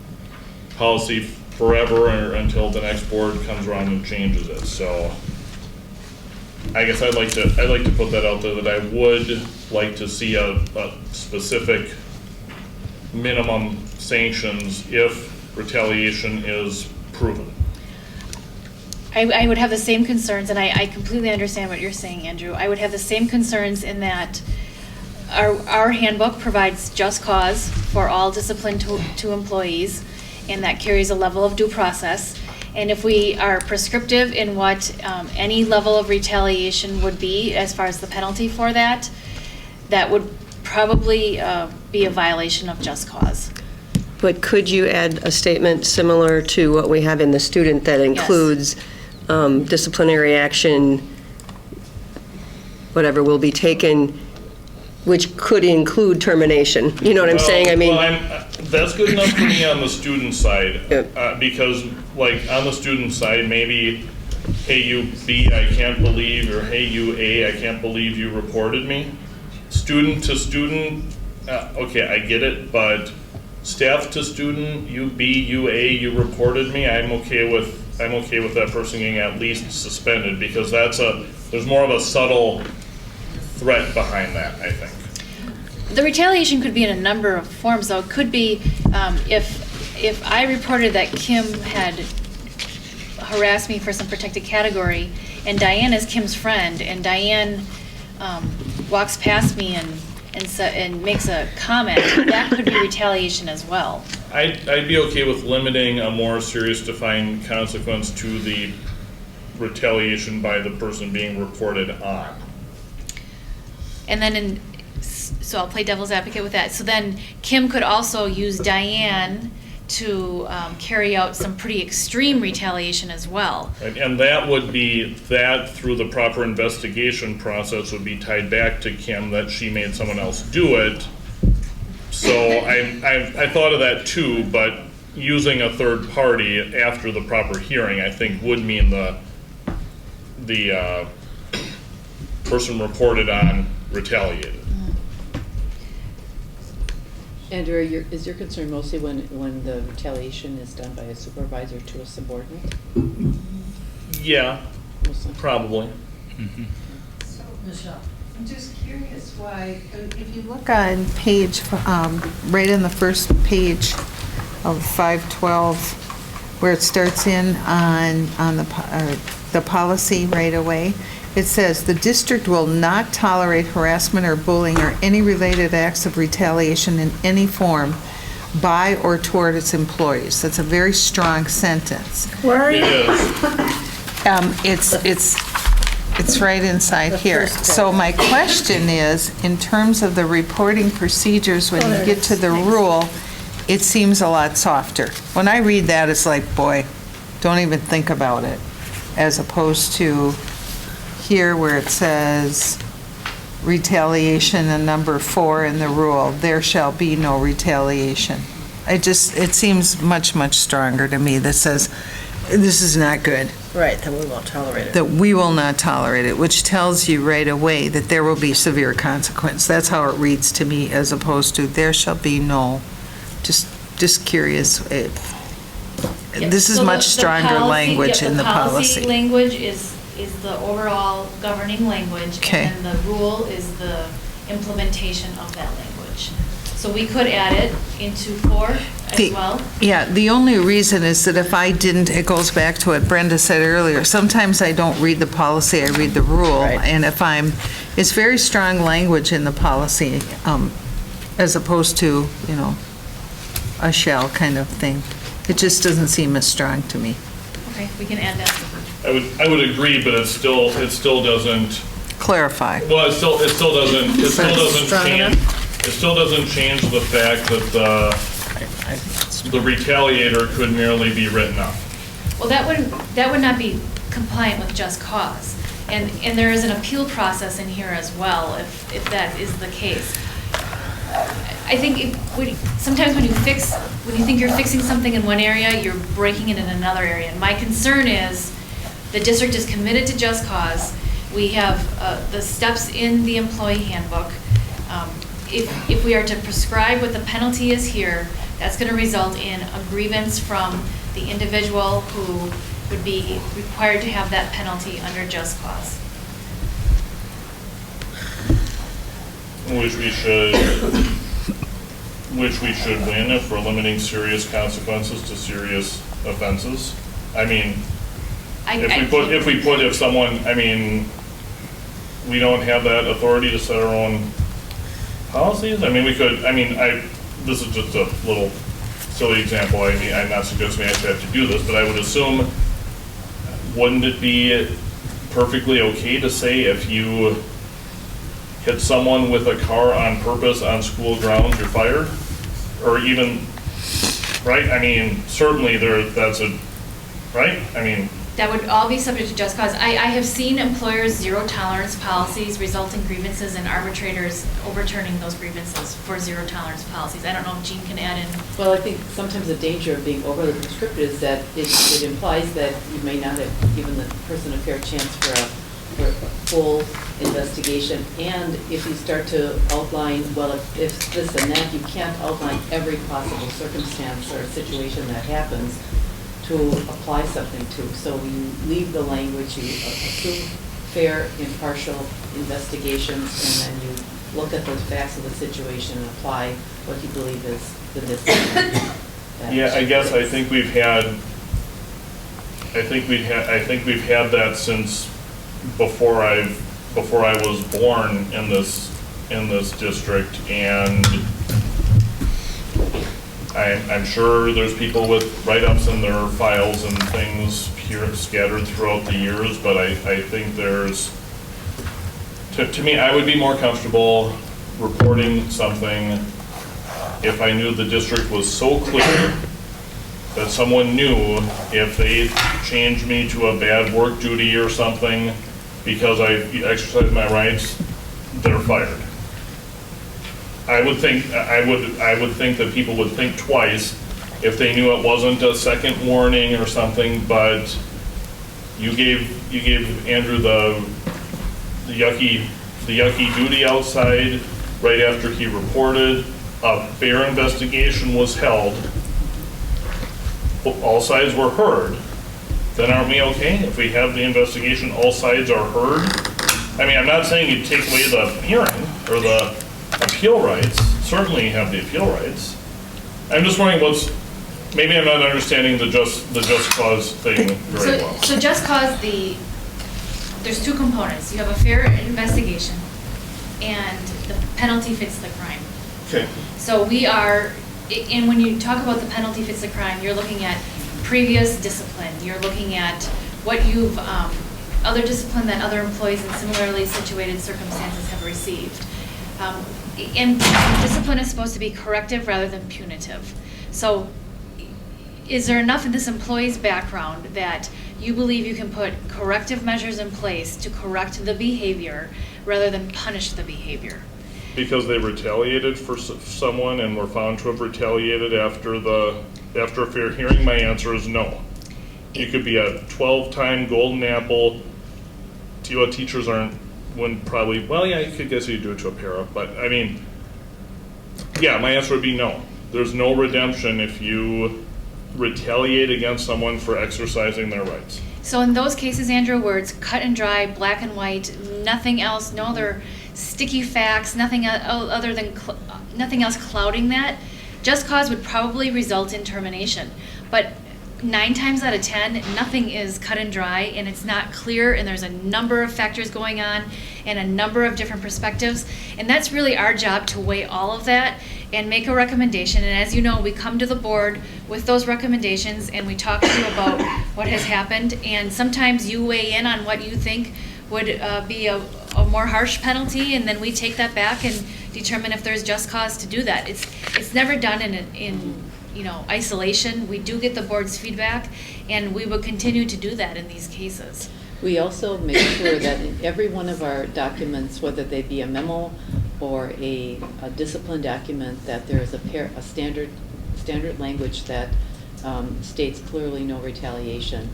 policy forever or until the next board comes around and changes it. So I guess I'd like to put that out there, that I would like to see a specific minimum sanctions if retaliation is proven. I would have the same concerns, and I completely understand what you're saying, Andrew. I would have the same concerns in that our handbook provides just cause for all discipline to employees, and that carries a level of due process. And if we are prescriptive in what any level of retaliation would be as far as the penalty for that, that would probably be a violation of just cause. But could you add a statement similar to what we have in the student that includes disciplinary action, whatever will be taken, which could include termination? You know what I'm saying? I mean, that's good enough for me on the student side, because like on the student side, maybe, hey, you B, I can't believe, or hey, you A, I can't believe you reported me. Student to student, okay, I get it, but staff to student, you B, you A, you reported me, I'm okay with that person getting at least suspended, because there's more of a subtle threat behind that, I think. The retaliation could be in a number of forms, though. It could be if I reported that Kim had harassed me for some protected category, and Diane is Kim's friend, and Diane walks past me and makes a comment, that could be retaliation as well. I'd be okay with limiting a more serious defined consequence to the retaliation by the person being reported on. And then so I'll play devil's advocate with that. So then Kim could also use Diane to carry out some pretty extreme retaliation as well. And that would be, that through the proper investigation process would be tied back to Kim, that she made someone else do it. So I thought of that too, but using a third party after the proper hearing, I think would mean the person reported on retaliated. Andrew, is your concern mostly when the retaliation is done by a supervisor to a subordinate? Yeah, probably. Mm-hmm. So, Michelle, I'm just curious why, if you look on page, right in the first page of 512, where it starts in on the policy right away, it says, the district will not tolerate harassment or bullying or any related acts of retaliation in any form by or toward its employees. That's a very strong sentence. Where are you? It's right inside here. So my question is, in terms of the reporting procedures, when you get to the rule, it seems a lot softer. When I read that, it's like, boy, don't even think about it, as opposed to here where it says retaliation and number 4 in the rule, there shall be no retaliation. It seems much, much stronger to me that says, this is not good. Right, then we won't tolerate it. That we will not tolerate it, which tells you right away that there will be severe consequence. That's how it reads to me, as opposed to there shall be no, just curious. this is So much the stronger policy- language yeah, in the policy. language is the overall governing language. Okay. And then the rule is the implementation of that language. So we could add it into 4 as well. Yeah, the only reason is that if I didn't, it goes back to what Brenda said earlier. Sometimes I don't read the policy, I read the rule. And if it's very strong language in the policy, as opposed to, a shall kind of thing. It just doesn't seem as strong to me. Okay, we can add that. I would agree, but it still doesn't. Clarify. Well, it still doesn't Strong change. It still doesn't change the fact that the retaliator could merely be written up. Well, that would not be compliant with just cause. And there is an appeal process in here as well, if that is the case. I think sometimes when you think you're fixing something in one area, you're breaking it in another area. And my concern is the district is committed to just cause. We have the steps in the employee handbook. If we are to prescribe what the penalty is here, that's going to result in a grievance from the individual who would be required to have that penalty under just cause. Which we should win if we're limiting serious consequences to serious offenses. I mean, if someone, I mean, we don't have that authority to set our own policies. I mean, we could, this is just a little silly example. I mean, I'm not suggesting we actually have to do this, but I would assume, wouldn't it be perfectly okay to say if you hit someone with a car on purpose on school grounds, you're fired? Or even, right? I mean, certainly right? I mean. That would all be subject to just cause. I have seen employers' zero tolerance policies result in grievances and arbitrators overturning those grievances for zero tolerance policies. I don't know if Jean can add in. Well, I think sometimes the danger of being overly prescriptive is that it implies that you may not have given the person a fair chance for a full investigation. And if you start to outline, well, if this and that, you can't outline every possible circumstance or situation that happens to apply something to. So you leave the language, you assume fair, impartial investigations, and then you look at those facts of the situation and apply what you believe is the discipline. Yeah, I guess I think we've had that since before I was born in this district, and I'm sure there's people with write-ups in their files and things here scattered throughout the years, but I think there's, to me, I would be more comfortable reporting something if I knew the district was so clear that someone knew if they changed me to a bad work duty or something because I exercised my rights, they're fired. I would think that people would think twice if they knew it wasn't a second warning or something, but you gave Andrew the yucky duty outside right after he reported. A fair investigation was held. All sides were heard. Then aren't we okay? If we have the investigation, all sides are heard. I mean, I'm not saying you take away the hearing or the appeal rights. Certainly you have the appeal rights. I'm just wondering maybe I'm not understanding the just cause thing very well. So just cause, there's two components. You have a fair investigation and the penalty fits the crime. Okay. So and when you talk about the penalty fits the crime, you're looking at previous discipline. You're looking at what you've, other discipline that other employees in similarly situated circumstances have received. And discipline is supposed to be corrective rather than punitive. So is there enough in this employee's background that you believe you can put corrective measures in place to correct the behavior rather than punish the behavior? Because they retaliated for someone and were found to have retaliated after a fair hearing, my answer is no. You could be a 12-time golden apple. Teachers wouldn't probably, well, yeah, you could guess you do it to a para, but I mean, yeah, my answer would be no. There's no redemption if you retaliate against someone for exercising their rights? So in those cases, Andrew, where it's cut and dry, black and white, nothing else, no other sticky facts, nothing other than nothing else clouding that, just cause would probably result in termination. But 9 times out of 10, nothing is cut and dry, and it's not clear, and there's a number of factors going on and a number of different perspectives, and that's really our job to weigh all of that and make a recommendation. And as you know, we come to the board with those recommendations, and we talk to you about what has happened, and sometimes you weigh in on what you think would be a more harsh penalty, and then we take that back and determine if there's just cause to do that. It's never done in isolation. We do get the board's feedback, and we will continue to do that in these cases. We also make sure that in every one of our documents, whether they be a memo or a discipline document, that there is a standard language that states clearly no retaliation.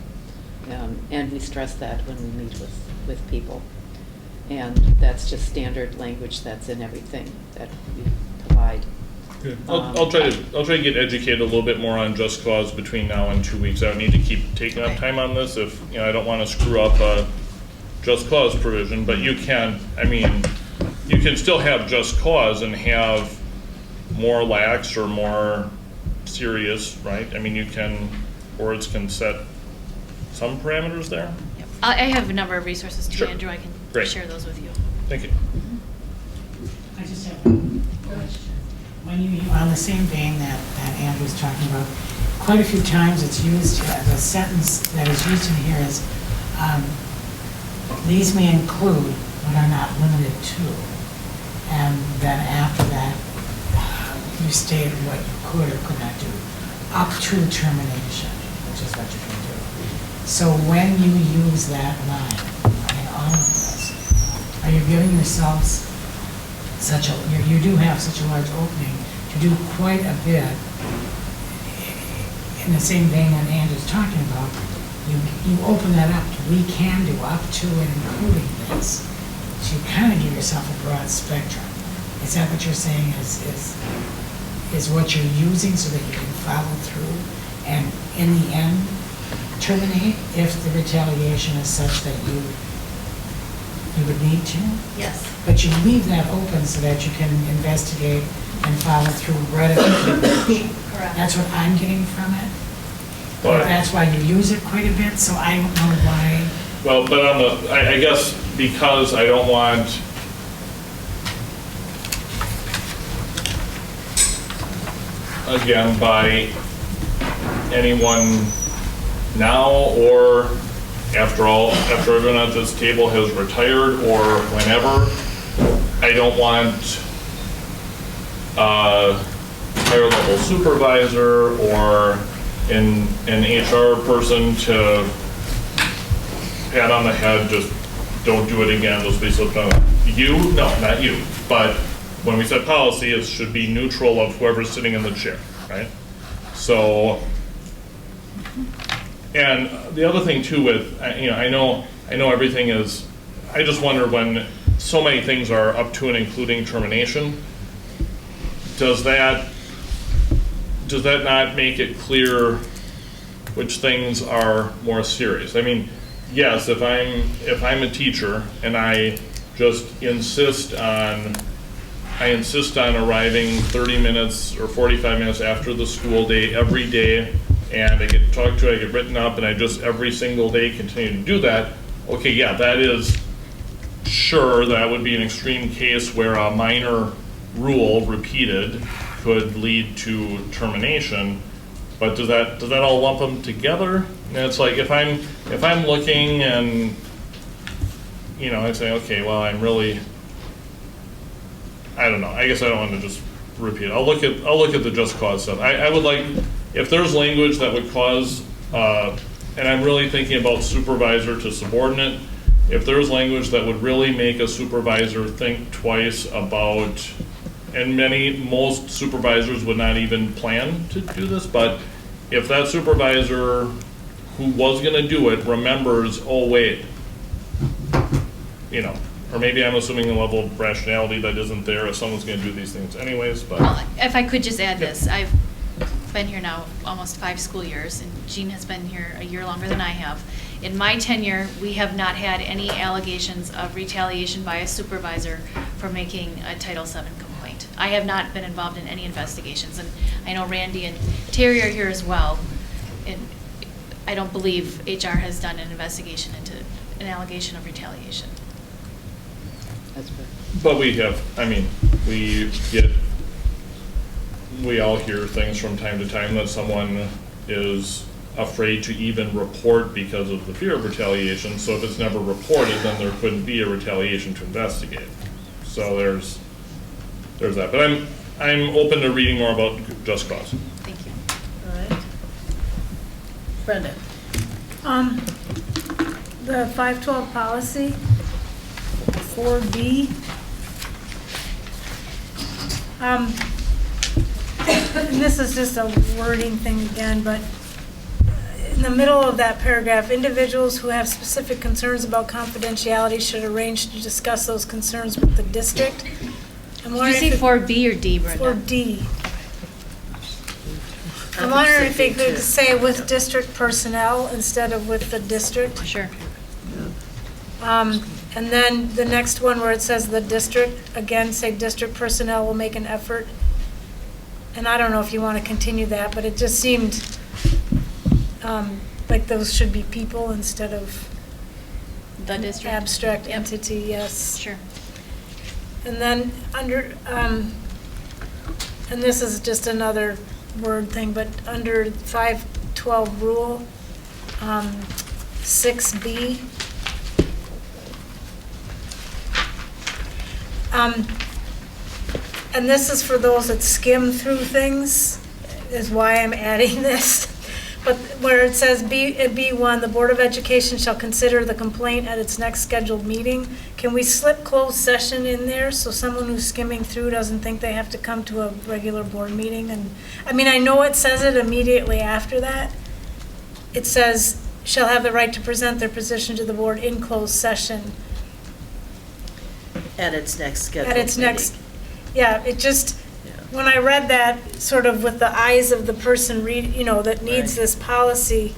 And we stress that when we meet with people. And that's just standard language that's in everything that we provide. Good. I'll try to get educated a little bit more on just cause between now and 2 weeks. I don't need to keep taking up time on this if I don't want to screw up a just cause provision. But you can still have just cause and have more lax or more serious, right? Boards can set some parameters there. Yep. I have a number of resources too, Sure. Andrew. I can share those with you. Thank you. I just have one question. When you, on the same vein that Andrew's talking about, quite a few times it's used, the sentence that is used in here is, these may include but are not limited to. And then after that, you state what you could or could not do, up to termination, which is what you can do. So when you use that line in all of this, are you giving yourselves you do have such a large opening to do quite a bit in the same vein that Andrew's talking about. You open that up to, we can do up to and including this. So you kind of give yourself a broad spectrum. Is that what you're saying is what you're using so that you can follow through and in the end terminate if the retaliation is such that you would need to? Yes. But you leave that open so that you can investigate and follow through right at the termination. Correct. That's what I'm getting from it. But That's why you use it quite a bit, so I don't know why. well, but I guess because I don't want again by anyone now or after everyone at this table has retired or whenever, I don't want a higher level supervisor or an HR person to pat on the head, just don't do it again, just be slipped on. You? No, not you. But when we set policy, it should be neutral of whoever's sitting in the chair, right? So, and the other thing too with, I know everything is, I just wonder when so many things are up to and including termination, does that not make it clear which things are more serious? I mean, yes, if I'm a teacher and I just insist on arriving 30 minutes or 45 minutes after the school day every day, and I get talked to, I get written up, and I just every single day continue to do that, okay, yeah, that is, sure, that would be an extreme case where a minor rule repeated could lead to termination, but does that all lump them together? And it's like if I'm looking and I say, okay, well, I'm really, I don't know, I guess I don't want to just repeat it. I'll look at the just cause stuff. I would like, if there's language that would cause, and I'm really thinking about supervisor to subordinate, if there's language that would really make a supervisor think twice about, and most supervisors would not even plan to do this, but if that supervisor who was going to do it remembers, oh wait, or maybe I'm assuming a level of rationality that isn't there if someone's going to do these things anyways, but. Well, if I could just add this, been here now almost 5 school years, and Jean has been here a year longer than I have. In my tenure, we have not had any allegations of retaliation by a supervisor for making a Title VII complaint. I have not been involved in any investigations, and I know Randy and Terry are here as well, and I don't believe HR has done an investigation into an allegation of retaliation. That's good. But we have, I mean, we all hear things from time to time that someone is afraid to even report because of the fear of retaliation. So if it's never reported, then there couldn't be a retaliation to investigate. So there's that. But I'm open to reading more about just cause. Thank you. All right. Brenda? The 512 policy, 4B. And this is just a wording thing again, but in the middle of that paragraph, individuals who have specific concerns about confidentiality should arrange to discuss those concerns with the district. Did you say 4B or D, Brenda? 4D. I'm wondering if they could say with district personnel instead of with the district. Sure. And then the next one where it says the district, again, say district personnel will make an effort. And I don't know if you want to continue that, but it just seemed like those should be people instead of the district abstract entity, yes. Sure. And then under, and this is just another word thing, but under 512 rule, 6B, and this is for those that skim through things, is why I'm adding this. But where it says B1, the Board of Education shall consider the complaint at its next scheduled meeting, can we slip closed session in there so someone who's skimming through doesn't think they have to come to a regular board meeting? And I mean, I know it says it immediately after that. It says, shall have the right to present their position to the board in closed session. At its next scheduled At its meeting. next, yeah, it just, when I read that, sort of with the eyes of the person that needs this policy,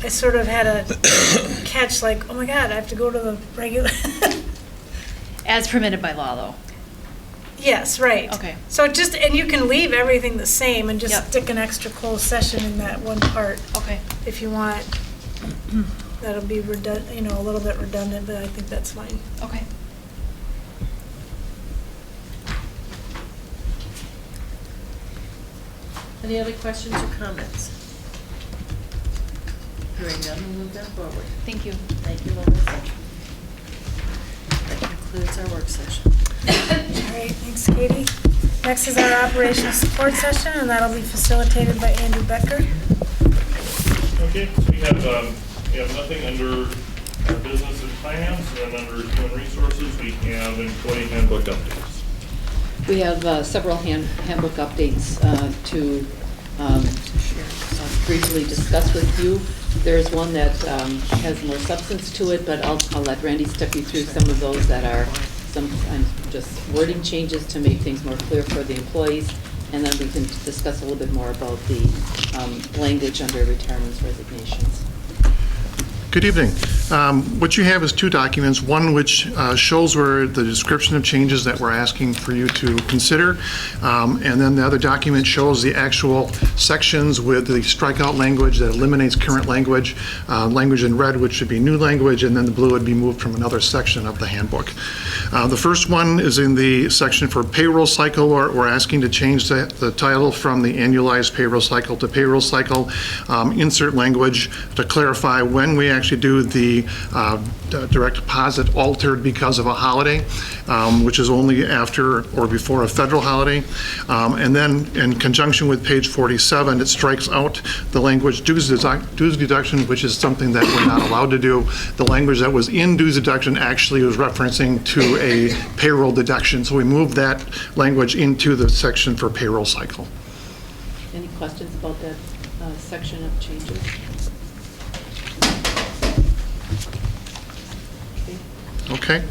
I sort of had a catch like, oh my God, I have to go to the regular. As permitted by law, though. Yes, right. Okay. So just, and you can leave everything the same and just Yep. stick an extra closed session in that one part. Okay. If you want. That'll be redundant, a little bit redundant, but I think that's fine. Okay. Any other questions or comments? Hearing none, we'll move that forward. Thank you. Thank you, Melissa. That concludes our work session. All right, thanks, Katie. Next is our operational support session, and that'll be facilitated by Andy Becker. Okay, so we have nothing under our business and finance, and under human resources, we have employee handbook updates. We have several handbook updates to briefly discuss with you. There's one that has more substance to it, but I'll let Randy step you through some of those that are sometimes just wording changes to make things more clear for the employees, and then we can discuss a little bit more about the language under retirements, resignations. Good evening. What you have is two documents, one which shows where the description of changes that we're asking for you to consider, and then the other document shows the actual sections with the strikeout language that eliminates current language, language in red which should be new language, and then the blue would be moved from another section of the handbook. The first one is in the section for payroll cycle, where we're asking to change the title from the annualized payroll cycle to payroll cycle, insert language to clarify when we actually do the direct deposit altered because of a holiday, which is only after or before a federal holiday. And then in conjunction with page 47, it strikes out the language dues deduction, which is something that we're not allowed to do. The language that was in dues deduction actually was referencing to a payroll deduction. So we moved that language into the section for payroll cycle. Any questions about that section of changes? Okay.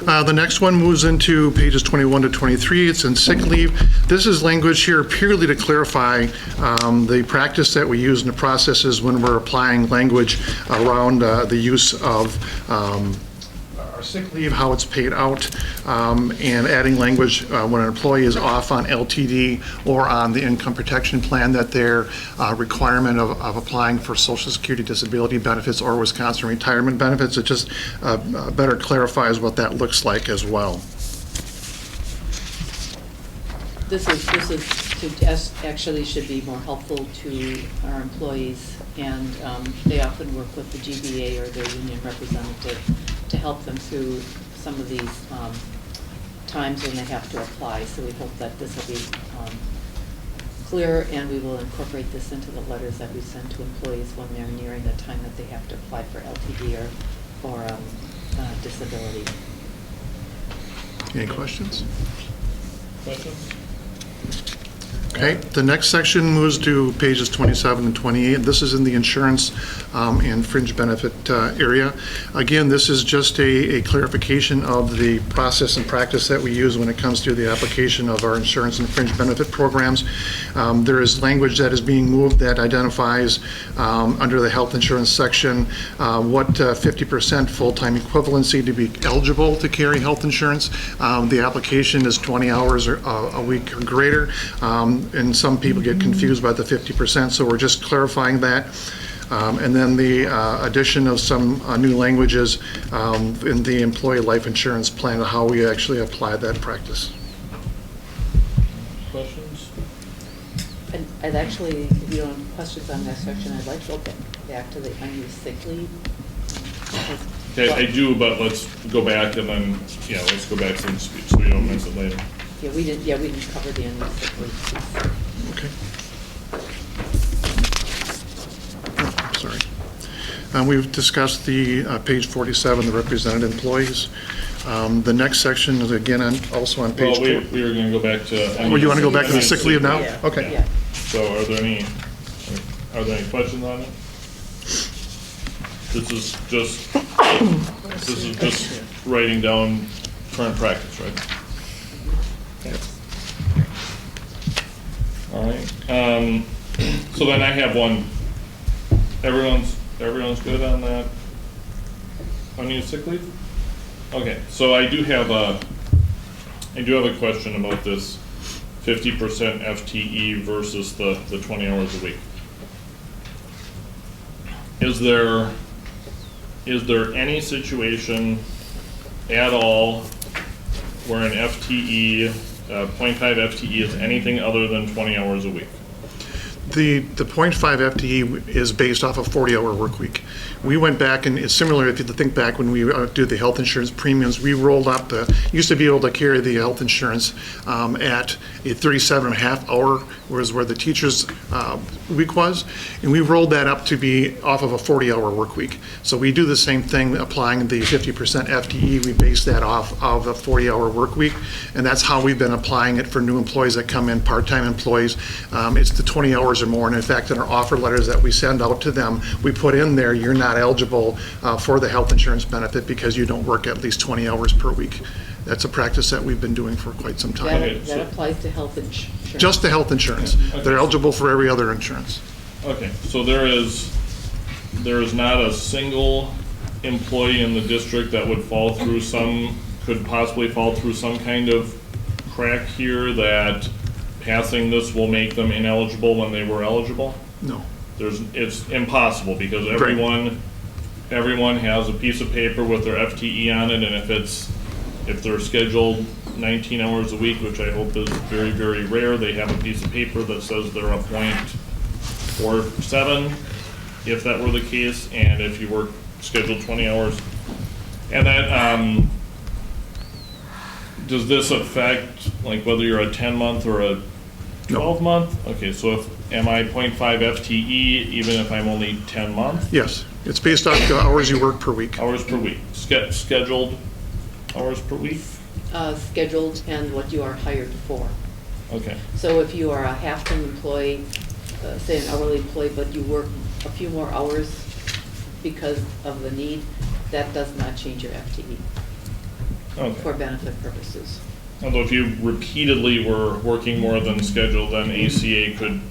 The next one moves into pages 21 to 23. It's in sick leave. This is language here purely to clarify the practice that we use in the processes when we're applying language around the use of our sick leave, how it's paid out, and adding language when an employee is off on LTD or on the income protection plan, that their requirement of applying for Social Security disability benefits or Wisconsin retirement benefits. It just better clarifies what that looks like as well. This actually should be more helpful to our employees, and they often work with the GBA or their union representative to help them through some of these times when they have to apply. So we hope that this will be clear, and we will incorporate this into the letters that we send to employees when they're nearing the time that they have to apply for LTD or disability. Any questions? Questions? Okay, the next section moves to pages 27 and 28. This is in the insurance and fringe benefit area. Again, this is just a clarification of the process and practice that we use when it comes to the application of our insurance and fringe benefit programs. There is language that is being moved that identifies under the health insurance section what 50% full-time equivalency to be eligible to carry health insurance. The application is 20 hours a week or greater. And some people get confused by the 50%, so we're just clarifying that. And then the addition of some new languages in the employee life insurance plan, how we actually apply that practice. Questions? I'd actually, if you don't have questions on that section, I'd like to go back to the unused sick leave. Okay, I do, but let's go back and then, yeah, let's go back to the speech so we don't miss it later. Yeah, we didn't cover the unused sick leave. Okay. Oh, sorry. We've discussed the page 47, the represented employees. The next section is again also on page. Well, we were going to go back to. Oh, you want to go back to the sick leave now? Yeah. Okay. Yeah. So are there any questions on it? This is just writing down current practice, right? Okay. All right. So then I have one. Everyone's good on that? Unused sick leave? Okay. So I do have a question about this 50% FTE versus the 20 hours a week. Is there any situation at all where an FTE, 0.5 FTE is anything other than 20 hours a week? The 0.5 FTE is based off a 40-hour work week. We went back, and it's similar if you think back when we do the health insurance premiums, we rolled up used to be able to carry the health insurance at a 37.5-hour, was where the teacher's week was, and we rolled that up to be off of a 40-hour work week. So we do the same thing, applying the 50% FTE. We base that off of a 40-hour work week, and that's how we've been applying it for new employees that come in, part-time employees. It's the 20 hours or more, and in fact, in our offer letters that we send out to them, we put in there, you're not eligible for the health insurance benefit because you don't work at least 20 hours per week. That's a practice that we've been doing for quite some time. That applies to health insurance. Just the health insurance. Okay. They're eligible for every other insurance. Okay, so there is not a single employee in the district that would could possibly fall through some kind of crack here that passing this will make them ineligible when they were eligible? No. It's impossible because everyone has a piece of paper with their FTE on it, and if they're scheduled 19 hours a week, which I hope is very, very rare, they have a piece of paper that says they're a 0.47, if that were the case, and if you work scheduled 20 hours. And that, does this affect, like, whether you're a 10-month or a 12-month? Okay, so am I 0.5 FTE even if I'm only 10 months? Yes, it's based off the hours you work per week. Hours per week. Scheduled hours per week? Scheduled and what you are hired for. Okay. So if you are a half-time employee, say an hourly employee, but you work a few more hours because of the need, that does not change your FTE. Okay. for benefit purposes. Although if you repeatedly were working more than scheduled, then ACA could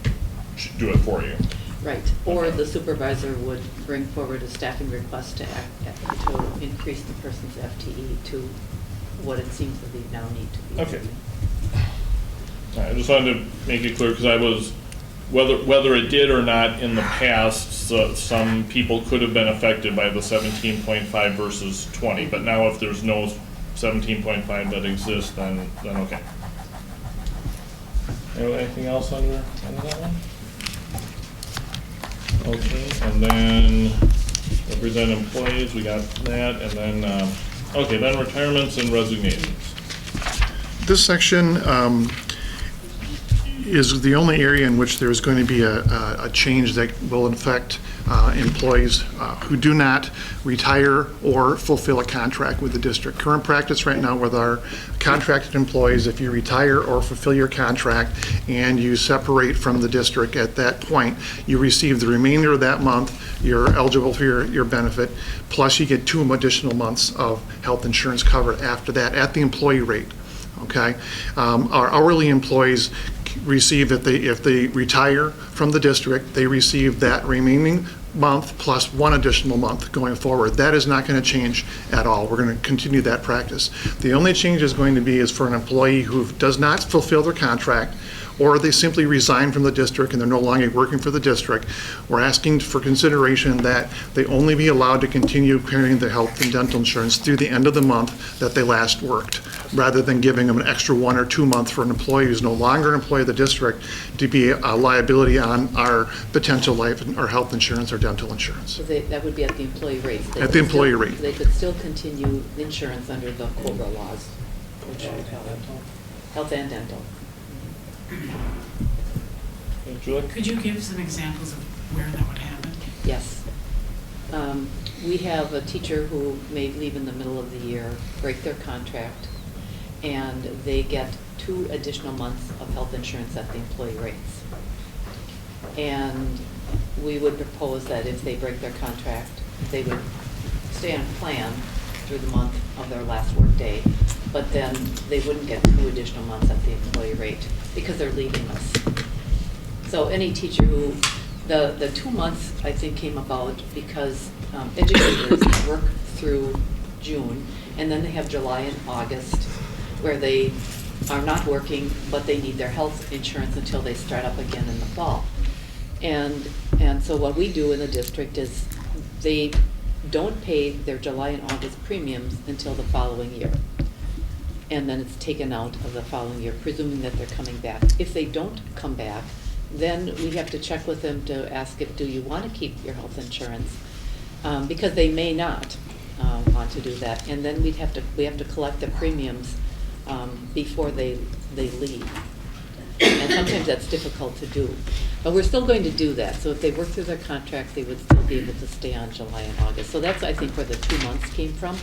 do it for you. Right, or the supervisor would bring forward a staffing request to increase the person's FTE to what it seems that they now need to be. Okay. I just wanted to make it clear, because I was, whether it did or not in the past, some people could have been affected by the 17.5 versus 20, but now if there's no 17.5 that exists, then okay. Anything else under that one? Okay, and then represent employees, we got that, and then, okay, then retirements and resignations. This section is the only area in which there's going to be a change that will affect employees who do not retire or fulfill a contract with the district. Current practice right now with our contracted employees, if you retire or fulfill your contract and you separate from the district at that point, you receive the remainder of that month, you're eligible for your benefit, plus you get 2 additional months of health insurance covered after that at the employee rate. Okay, our hourly employees receive, if they retire from the district, they receive that remaining month plus 1 additional month going forward. That is not going to change at all. We're going to continue that practice. The only change is going to be is for an employee who does not fulfill their contract, or they simply resign from the district and they're no longer working for the district. We're asking for consideration that they only be allowed to continue paying the health and dental insurance through the end of the month that they last worked, rather than giving them an extra 1 or 2 months for an employee who's no longer an employee of the district to be a liability on our potential life or health insurance or dental insurance. So that would be at the employee rate. At the employee rate. They could still continue insurance under the COBRA laws, which are health and dental. Could you give some examples of where that would happen? Yes. We have a teacher who may leave in the middle of the year, break their contract, and they get 2 additional months of health insurance at the employee rates. And we would propose that if they break their contract, they would stay on plan through the month of their last work day, but then they wouldn't get 2 additional months at the employee rate because they're leaving us. So any teacher who, the 2 months I think came about because educators work through June, and then they have July and August where they are not working, but they need their health insurance until they start up again in the fall. And so what we do in the district is they don't pay their July and August premiums until the following year. And then it's taken out of the following year, presuming that they're coming back. If they don't come back, then we have to check with them to ask if, do you want to keep your health insurance? Because they may not want to do that. And then we have to collect the premiums before they leave. And sometimes that's difficult to do. But we're still going to do that. So if they work through their contract, they would still be able to stay on July and August. So that's, I think, where the 2 months came from.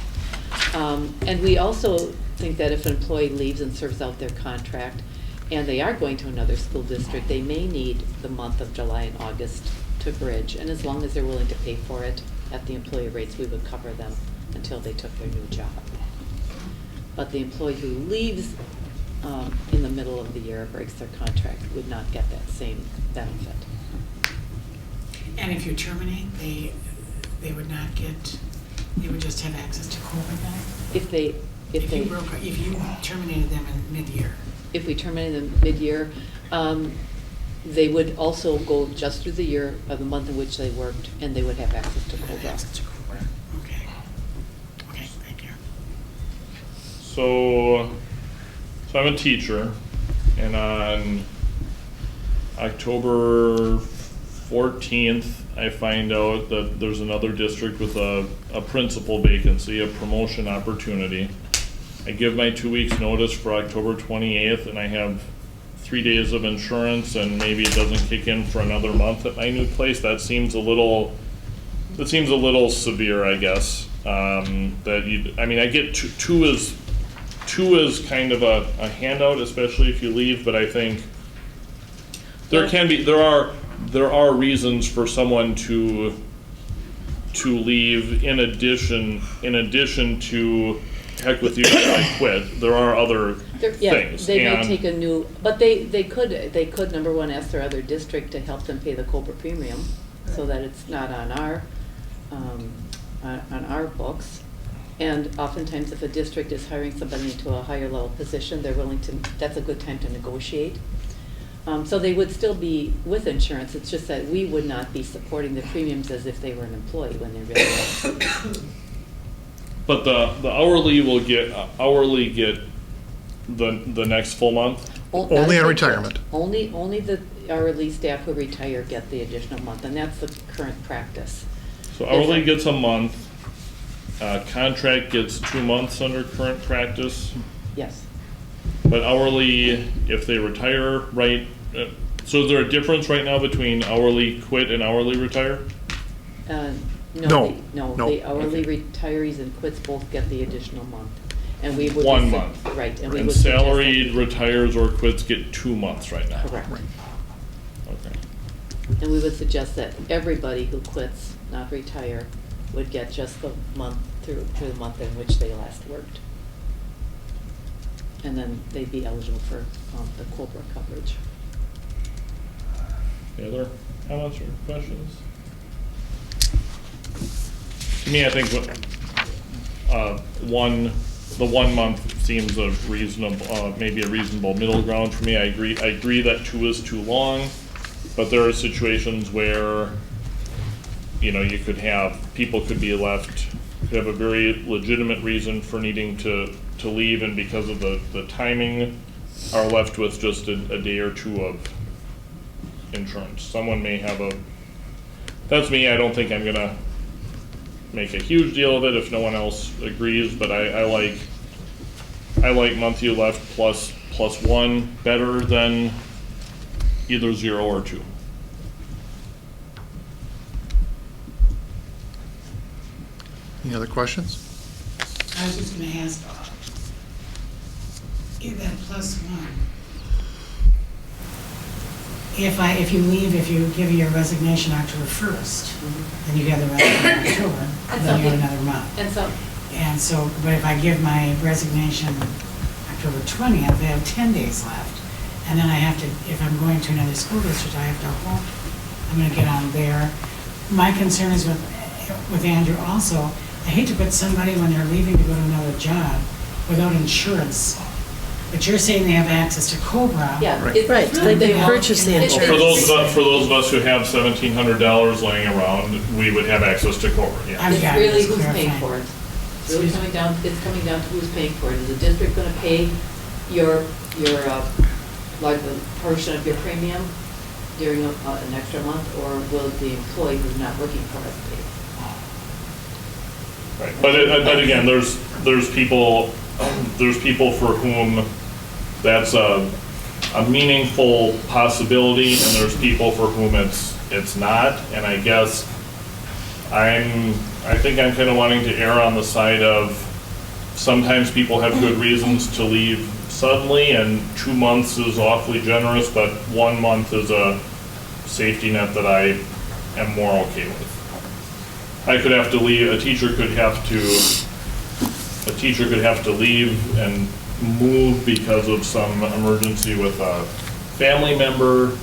And we also think that if an employee leaves and serves out their contract, and they are going to another school district, they may need the month of July and August to bridge. And as long as they're willing to pay for it at the employee rates, we would cover them until they took their new job. But the employee who leaves in the middle of the year, breaks their contract, would not get that same benefit. And if you terminate, they would not get, they would just have access to COBRA then? If you terminated them in mid-year? If we terminated them mid-year, they would also go just through the year of the month in which they worked, and they would have access to COBRA. Okay. Okay, thank you. So I'm a teacher, and on October 14th, I find out that there's another district with a principal vacancy, a promotion opportunity. I give my 2 weeks notice for October 28th, and I have 3 days of insurance, and maybe it doesn't kick in for another month at my new place. That seems a little severe, I guess. I get two is kind of a handout, especially if you leave, but I think there are reasons for someone to leave in addition to heck with you, I quit. There are other Yeah, things. they may and- take a new, but they could, number one, ask their other district to help them pay the COBRA premium, so that it's not on our books. And oftentimes, if a district is hiring somebody into a higher level position, they're willing to, that's a good time to negotiate. So they would still be with insurance, it's just that we would not be supporting the premiums as if they were an employee when they really are. But the hourly will get the next full month? Only on retirement. Only the hourly staff who retire get the additional month, and that's the current practice. So hourly gets a month, contract gets 2 months under current practice, Yes. but hourly, if they retire, right, so is there a difference right now between hourly quit and hourly retire? No. No, No. the hourly retirees and quits both get the additional month. And we would. 1 month. Right, and we And would. suggest that- salaried retires or quits get 2 months right now? Correct. Okay. And we would suggest that everybody who quits, not retire, would get just the month through the month in which they last worked. And then they'd be eligible for the COBRA coverage. Any other comments or questions? To me, I think the 1 month seems a reasonable, maybe a reasonable middle ground for me. I agree that 2 is too long, but there are situations where, you could have, people could be left, could have a very legitimate reason for needing to leave, and because of the timing, are left with just a day or 2 of insurance. Someone may have that's me, I don't think I'm gonna make a huge deal of it if no one else agrees, but I like month you left plus 1 better than either 0 or 2. Any other questions? I was just gonna ask, if that +1, if you give your resignation October 1st, then you get the rest of October, then you have another month. And so, but if I give my resignation October 20th, I have 10 days left. And then I have to, if I'm going to another school district, I have to hope I'm gonna get on there. My concern is with Andrew also, I hate to put somebody when they're leaving to go to another job without insurance. But you're saying they have access to COBRA. Yeah. Right, they can purchase the insurance. For those of us who have $1,700 laying around, we would have access to COBRA, yeah. It's really who's paying for it. It's really coming down to who's paying for it. Is the district gonna pay your like the portion of your premium during an extra month, or will the employee who's not working for it pay? Right, but again, there's people for whom that's a meaningful possibility, and there's people for whom it's not. And I guess I think I'm kind of wanting to err on the side of sometimes people have good reasons to leave suddenly, and 2 months is awfully generous, but 1 month is a safety net that I am more okay with. I could have to leave, a teacher could have to leave and move because of some emergency with a family member.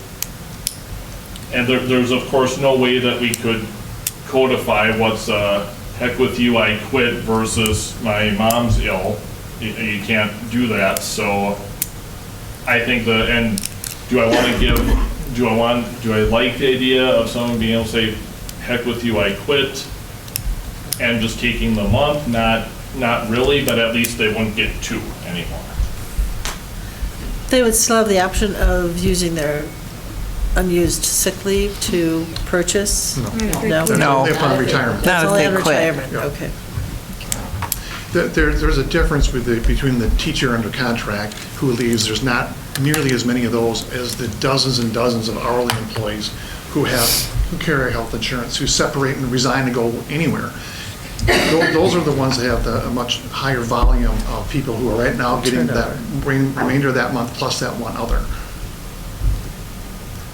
And there's of course no way that we could codify what's heck with you, I quit versus my mom's ill. You can't do that. So I think do I like the idea of someone being able to say, heck with you, I quit, and just taking the month? Not really, but at least they wouldn't get 2 anymore. They would still have the option of using their unused sick leave to purchase? No. Only upon retirement. That's only on retirement, Yeah. okay. There's a difference between the teacher under contract who leaves. There's not nearly as many of those as the dozens and dozens of hourly employees who carry health insurance, who separate and resign to go anywhere. Those are the ones that have a much higher volume of people who are right now getting that remainder of that month plus that one other.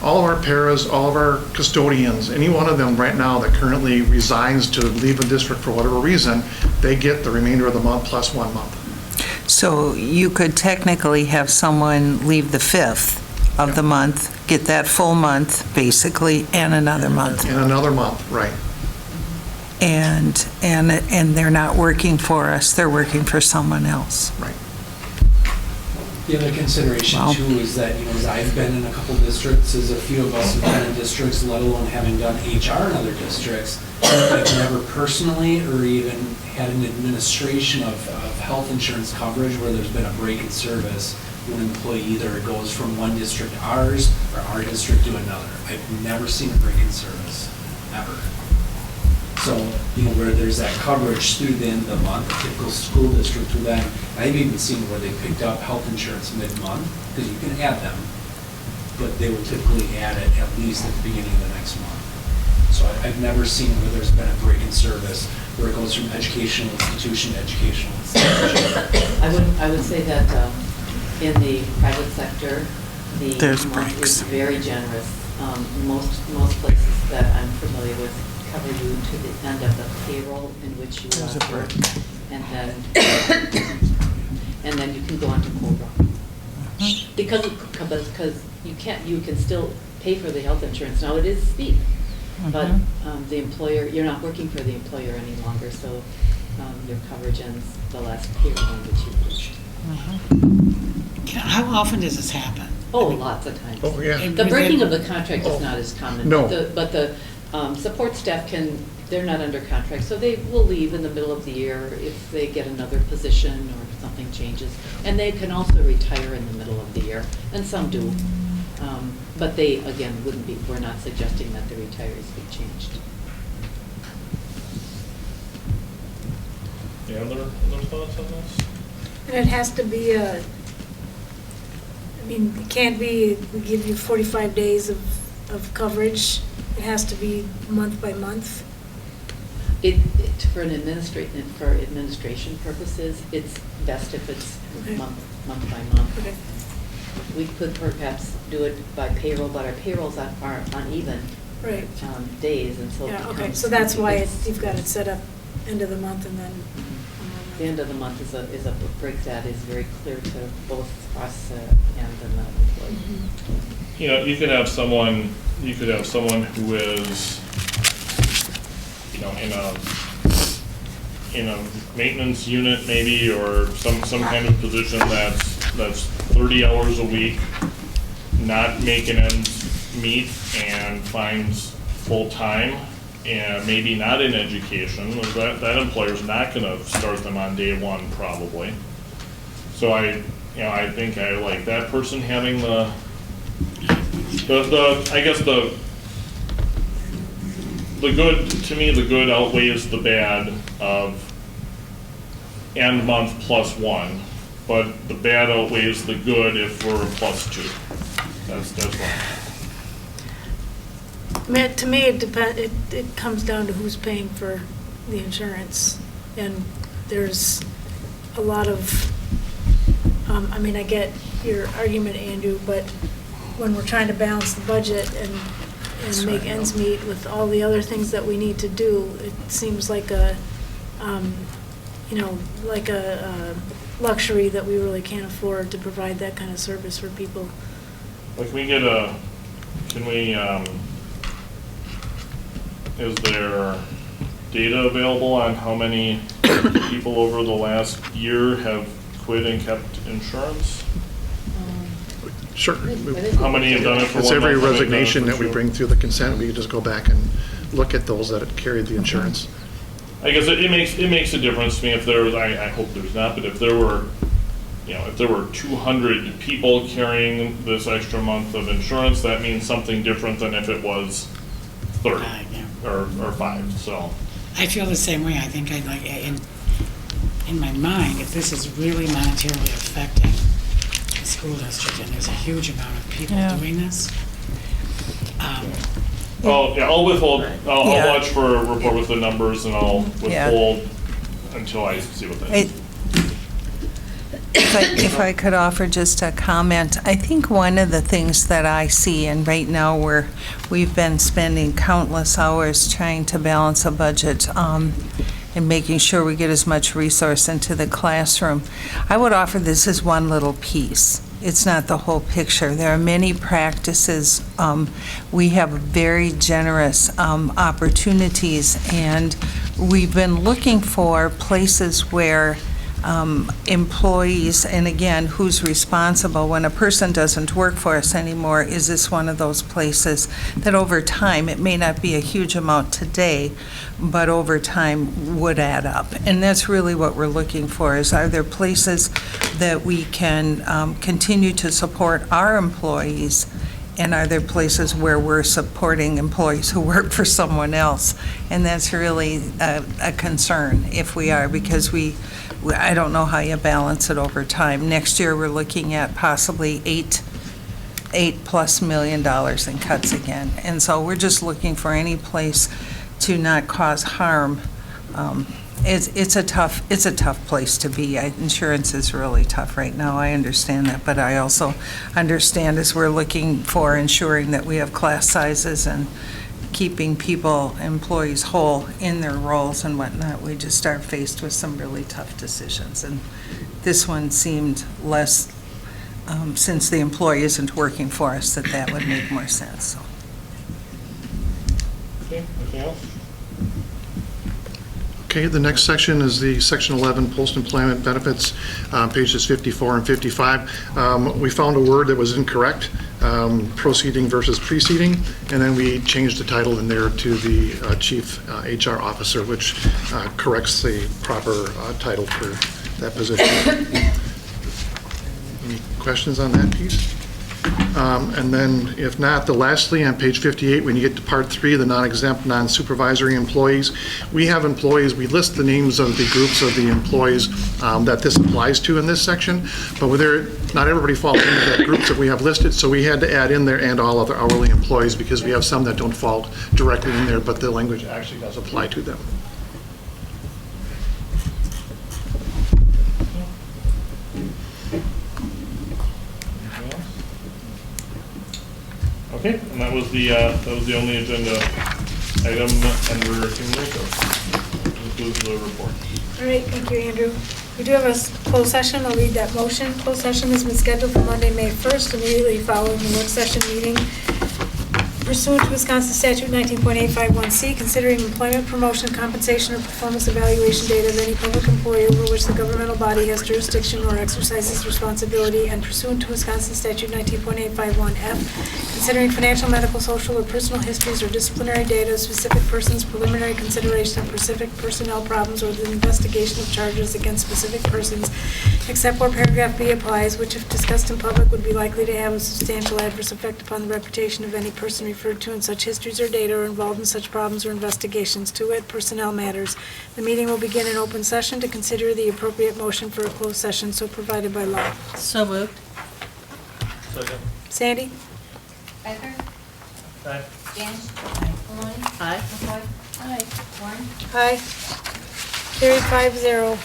all of our paras, all of our custodians, any one of them right now that currently resigns to leave a district for whatever reason, they get the remainder of the month plus 1 month. So you could technically have someone leave the 5th of the month, get that full month, basically, and another month. In another month, right. And they're not working for us, they're working for someone else. Right. The other consideration Wow. too is that, as I've been in a couple districts, as a few of us have been in districts, let alone having done HR in other districts, I've never personally or even had an administration of health insurance coverage where there's been a break in service when an employee either goes from one district to ours or our district to another. I've never seen a break in service, ever. So, where there's that coverage through the end of the month, a typical school district with that, I've even seen where they picked up health insurance mid-month, because you can add them, but they will typically add it at least at the beginning of the next month. So I've never seen where there's been a break in service, where it goes from educational institution to educational institution. I would say that in the private sector, the There's month breaks. is very generous. Most places that I'm familiar with cover you to the end of the payroll in which you There's a work, break. and then you can go on to COBRA. Because you can still pay for the health insurance. Now, it is steep, but the employer, you're not working for the employer any longer, so your coverage ends the last payroll in which you worked. How often does this happen? Oh, lots of times. Oh, yeah. The breaking of the contract is not as common. No. But the support staff they're not under contract, so they will leave in the middle of the year if they get another position or something changes. And they can also retire in the middle of the year, and some do. But they, again, we're not suggesting that the retirees be changed. Any other thoughts on this? And it has to be it can't be, we give you 45 days of coverage. It has to be month by month. For administration purposes, it's best if it's Okay. month by month. Okay. We could perhaps do it by payroll, but our payrolls are uneven Right. days, and so it Yeah, okay, becomes- so that's why you've got it set up end of the month and then. The end of the month is a break that is very clear to both us and the employee. You could have someone who is, in a maintenance unit maybe, or some kind of position that's 30 hours a week, not making ends meet, and finds full-time, and maybe not in education. That employer's not gonna start them on day one, probably. So I think I like that person having I guess the good, to me, the good outweighs the bad of end month plus 1, but the bad outweighs the good if we're plus 2. That's why. To me, it comes down to who's paying for the insurance. And there's a lot of, I get your argument, Andrew, but when we're trying to balance the budget and make ends meet with all the other things that we need to do, it seems like a luxury that we really can't afford to provide that kind of service for people. Like, is there data available on how many people over the last year have quit and kept insurance? Sure. How many have done it for 1 month? It's every how many have done it resignation for that we 2? bring through the consent, we can just go back and look at those that carried the insurance. I guess it makes a difference to me if there was, I hope there's not, but if there were 200 people carrying this extra month of insurance, that means something different than if it was 30 or 5, so. I feel the same way. I think I'd like, in my mind, if this is really monetarily affecting the school district, and there's a huge amount of people doing this. I'll withhold, I'll watch for a report with the numbers, and I'll withhold until I see what that is. If I could offer just a comment, I think one of the things that I see, and right now we've been spending countless hours trying to balance a budget and making sure we get as much resource into the classroom. I would offer this as one little piece. It's not the whole picture. There are many practices. We have very generous opportunities, and we've been looking for places where employees, and again, who's responsible when a person doesn't work for us anymore? Is this one of those places that over time, it may not be a huge amount today, but over time would add up? And that's really what we're looking for, is are there places that we can continue to support our employees, and are there places where we're supporting employees who work for someone else? And that's really a concern if we are, because I don't know how you balance it over time. Next year, we're looking at possibly $8+ million in cuts again. And so we're just looking for any place to not cause harm. It's a tough place to be. Insurance is really tough right now. I understand that, but I also understand as we're looking for ensuring that we have class sizes and keeping employees whole in their roles and whatnot, we just are faced with some really tough decisions. And this one seemed less, since the employee isn't working for us, that would make more sense. So. Okay, anything else? Okay, the next section is the Section 11 Post-Employment Benefits, pages 54 and 55. We found a word that was incorrect, proceeding versus preceding, and then we changed the title in there to the Chief HR Officer, which corrects the proper title for that position. Any questions on that piece? And then, if not, lastly, on page 58, when you get to part 3, the non-exempt, non-supervisory employees, we have employees, we list the names of the groups of the employees that this applies to in this section, but not everybody falls into that group that we have listed, so we had to add in there and all other hourly employees, because we have some that don't fall directly in there, but the language actually does apply to them. Okay, and that was the only agenda item under human resources. That concludes the report. All right, thank you, Andrew. We do have a closed session. I'll read that motion. Closed session has been scheduled for Monday, May 1st, immediately following the work session meeting. Pursuant to Wisconsin Statute 19.851C, considering employment, promotion, compensation, or performance evaluation data of any public employee over which the governmental body has jurisdiction or exercises responsibility, and pursuant to Wisconsin Statute 19.851F, considering financial, medical, social, or personal histories or disciplinary data of specific persons, preliminary consideration of specific personnel problems, or the investigation of charges against specific persons, except where paragraph B applies, which if discussed in public would be likely to have a substantial adverse effect upon the reputation of any person referred to in such histories or data or involved in such problems or investigations, to wit, personnel matters. The meeting will begin in open session to consider the appropriate motion for a closed session so provided by law. So moved. Second. Sandy? Becker? Aye. Janice? Maloney? Aye. McCoy? Aye. Warren? Aye. Carried 5-0.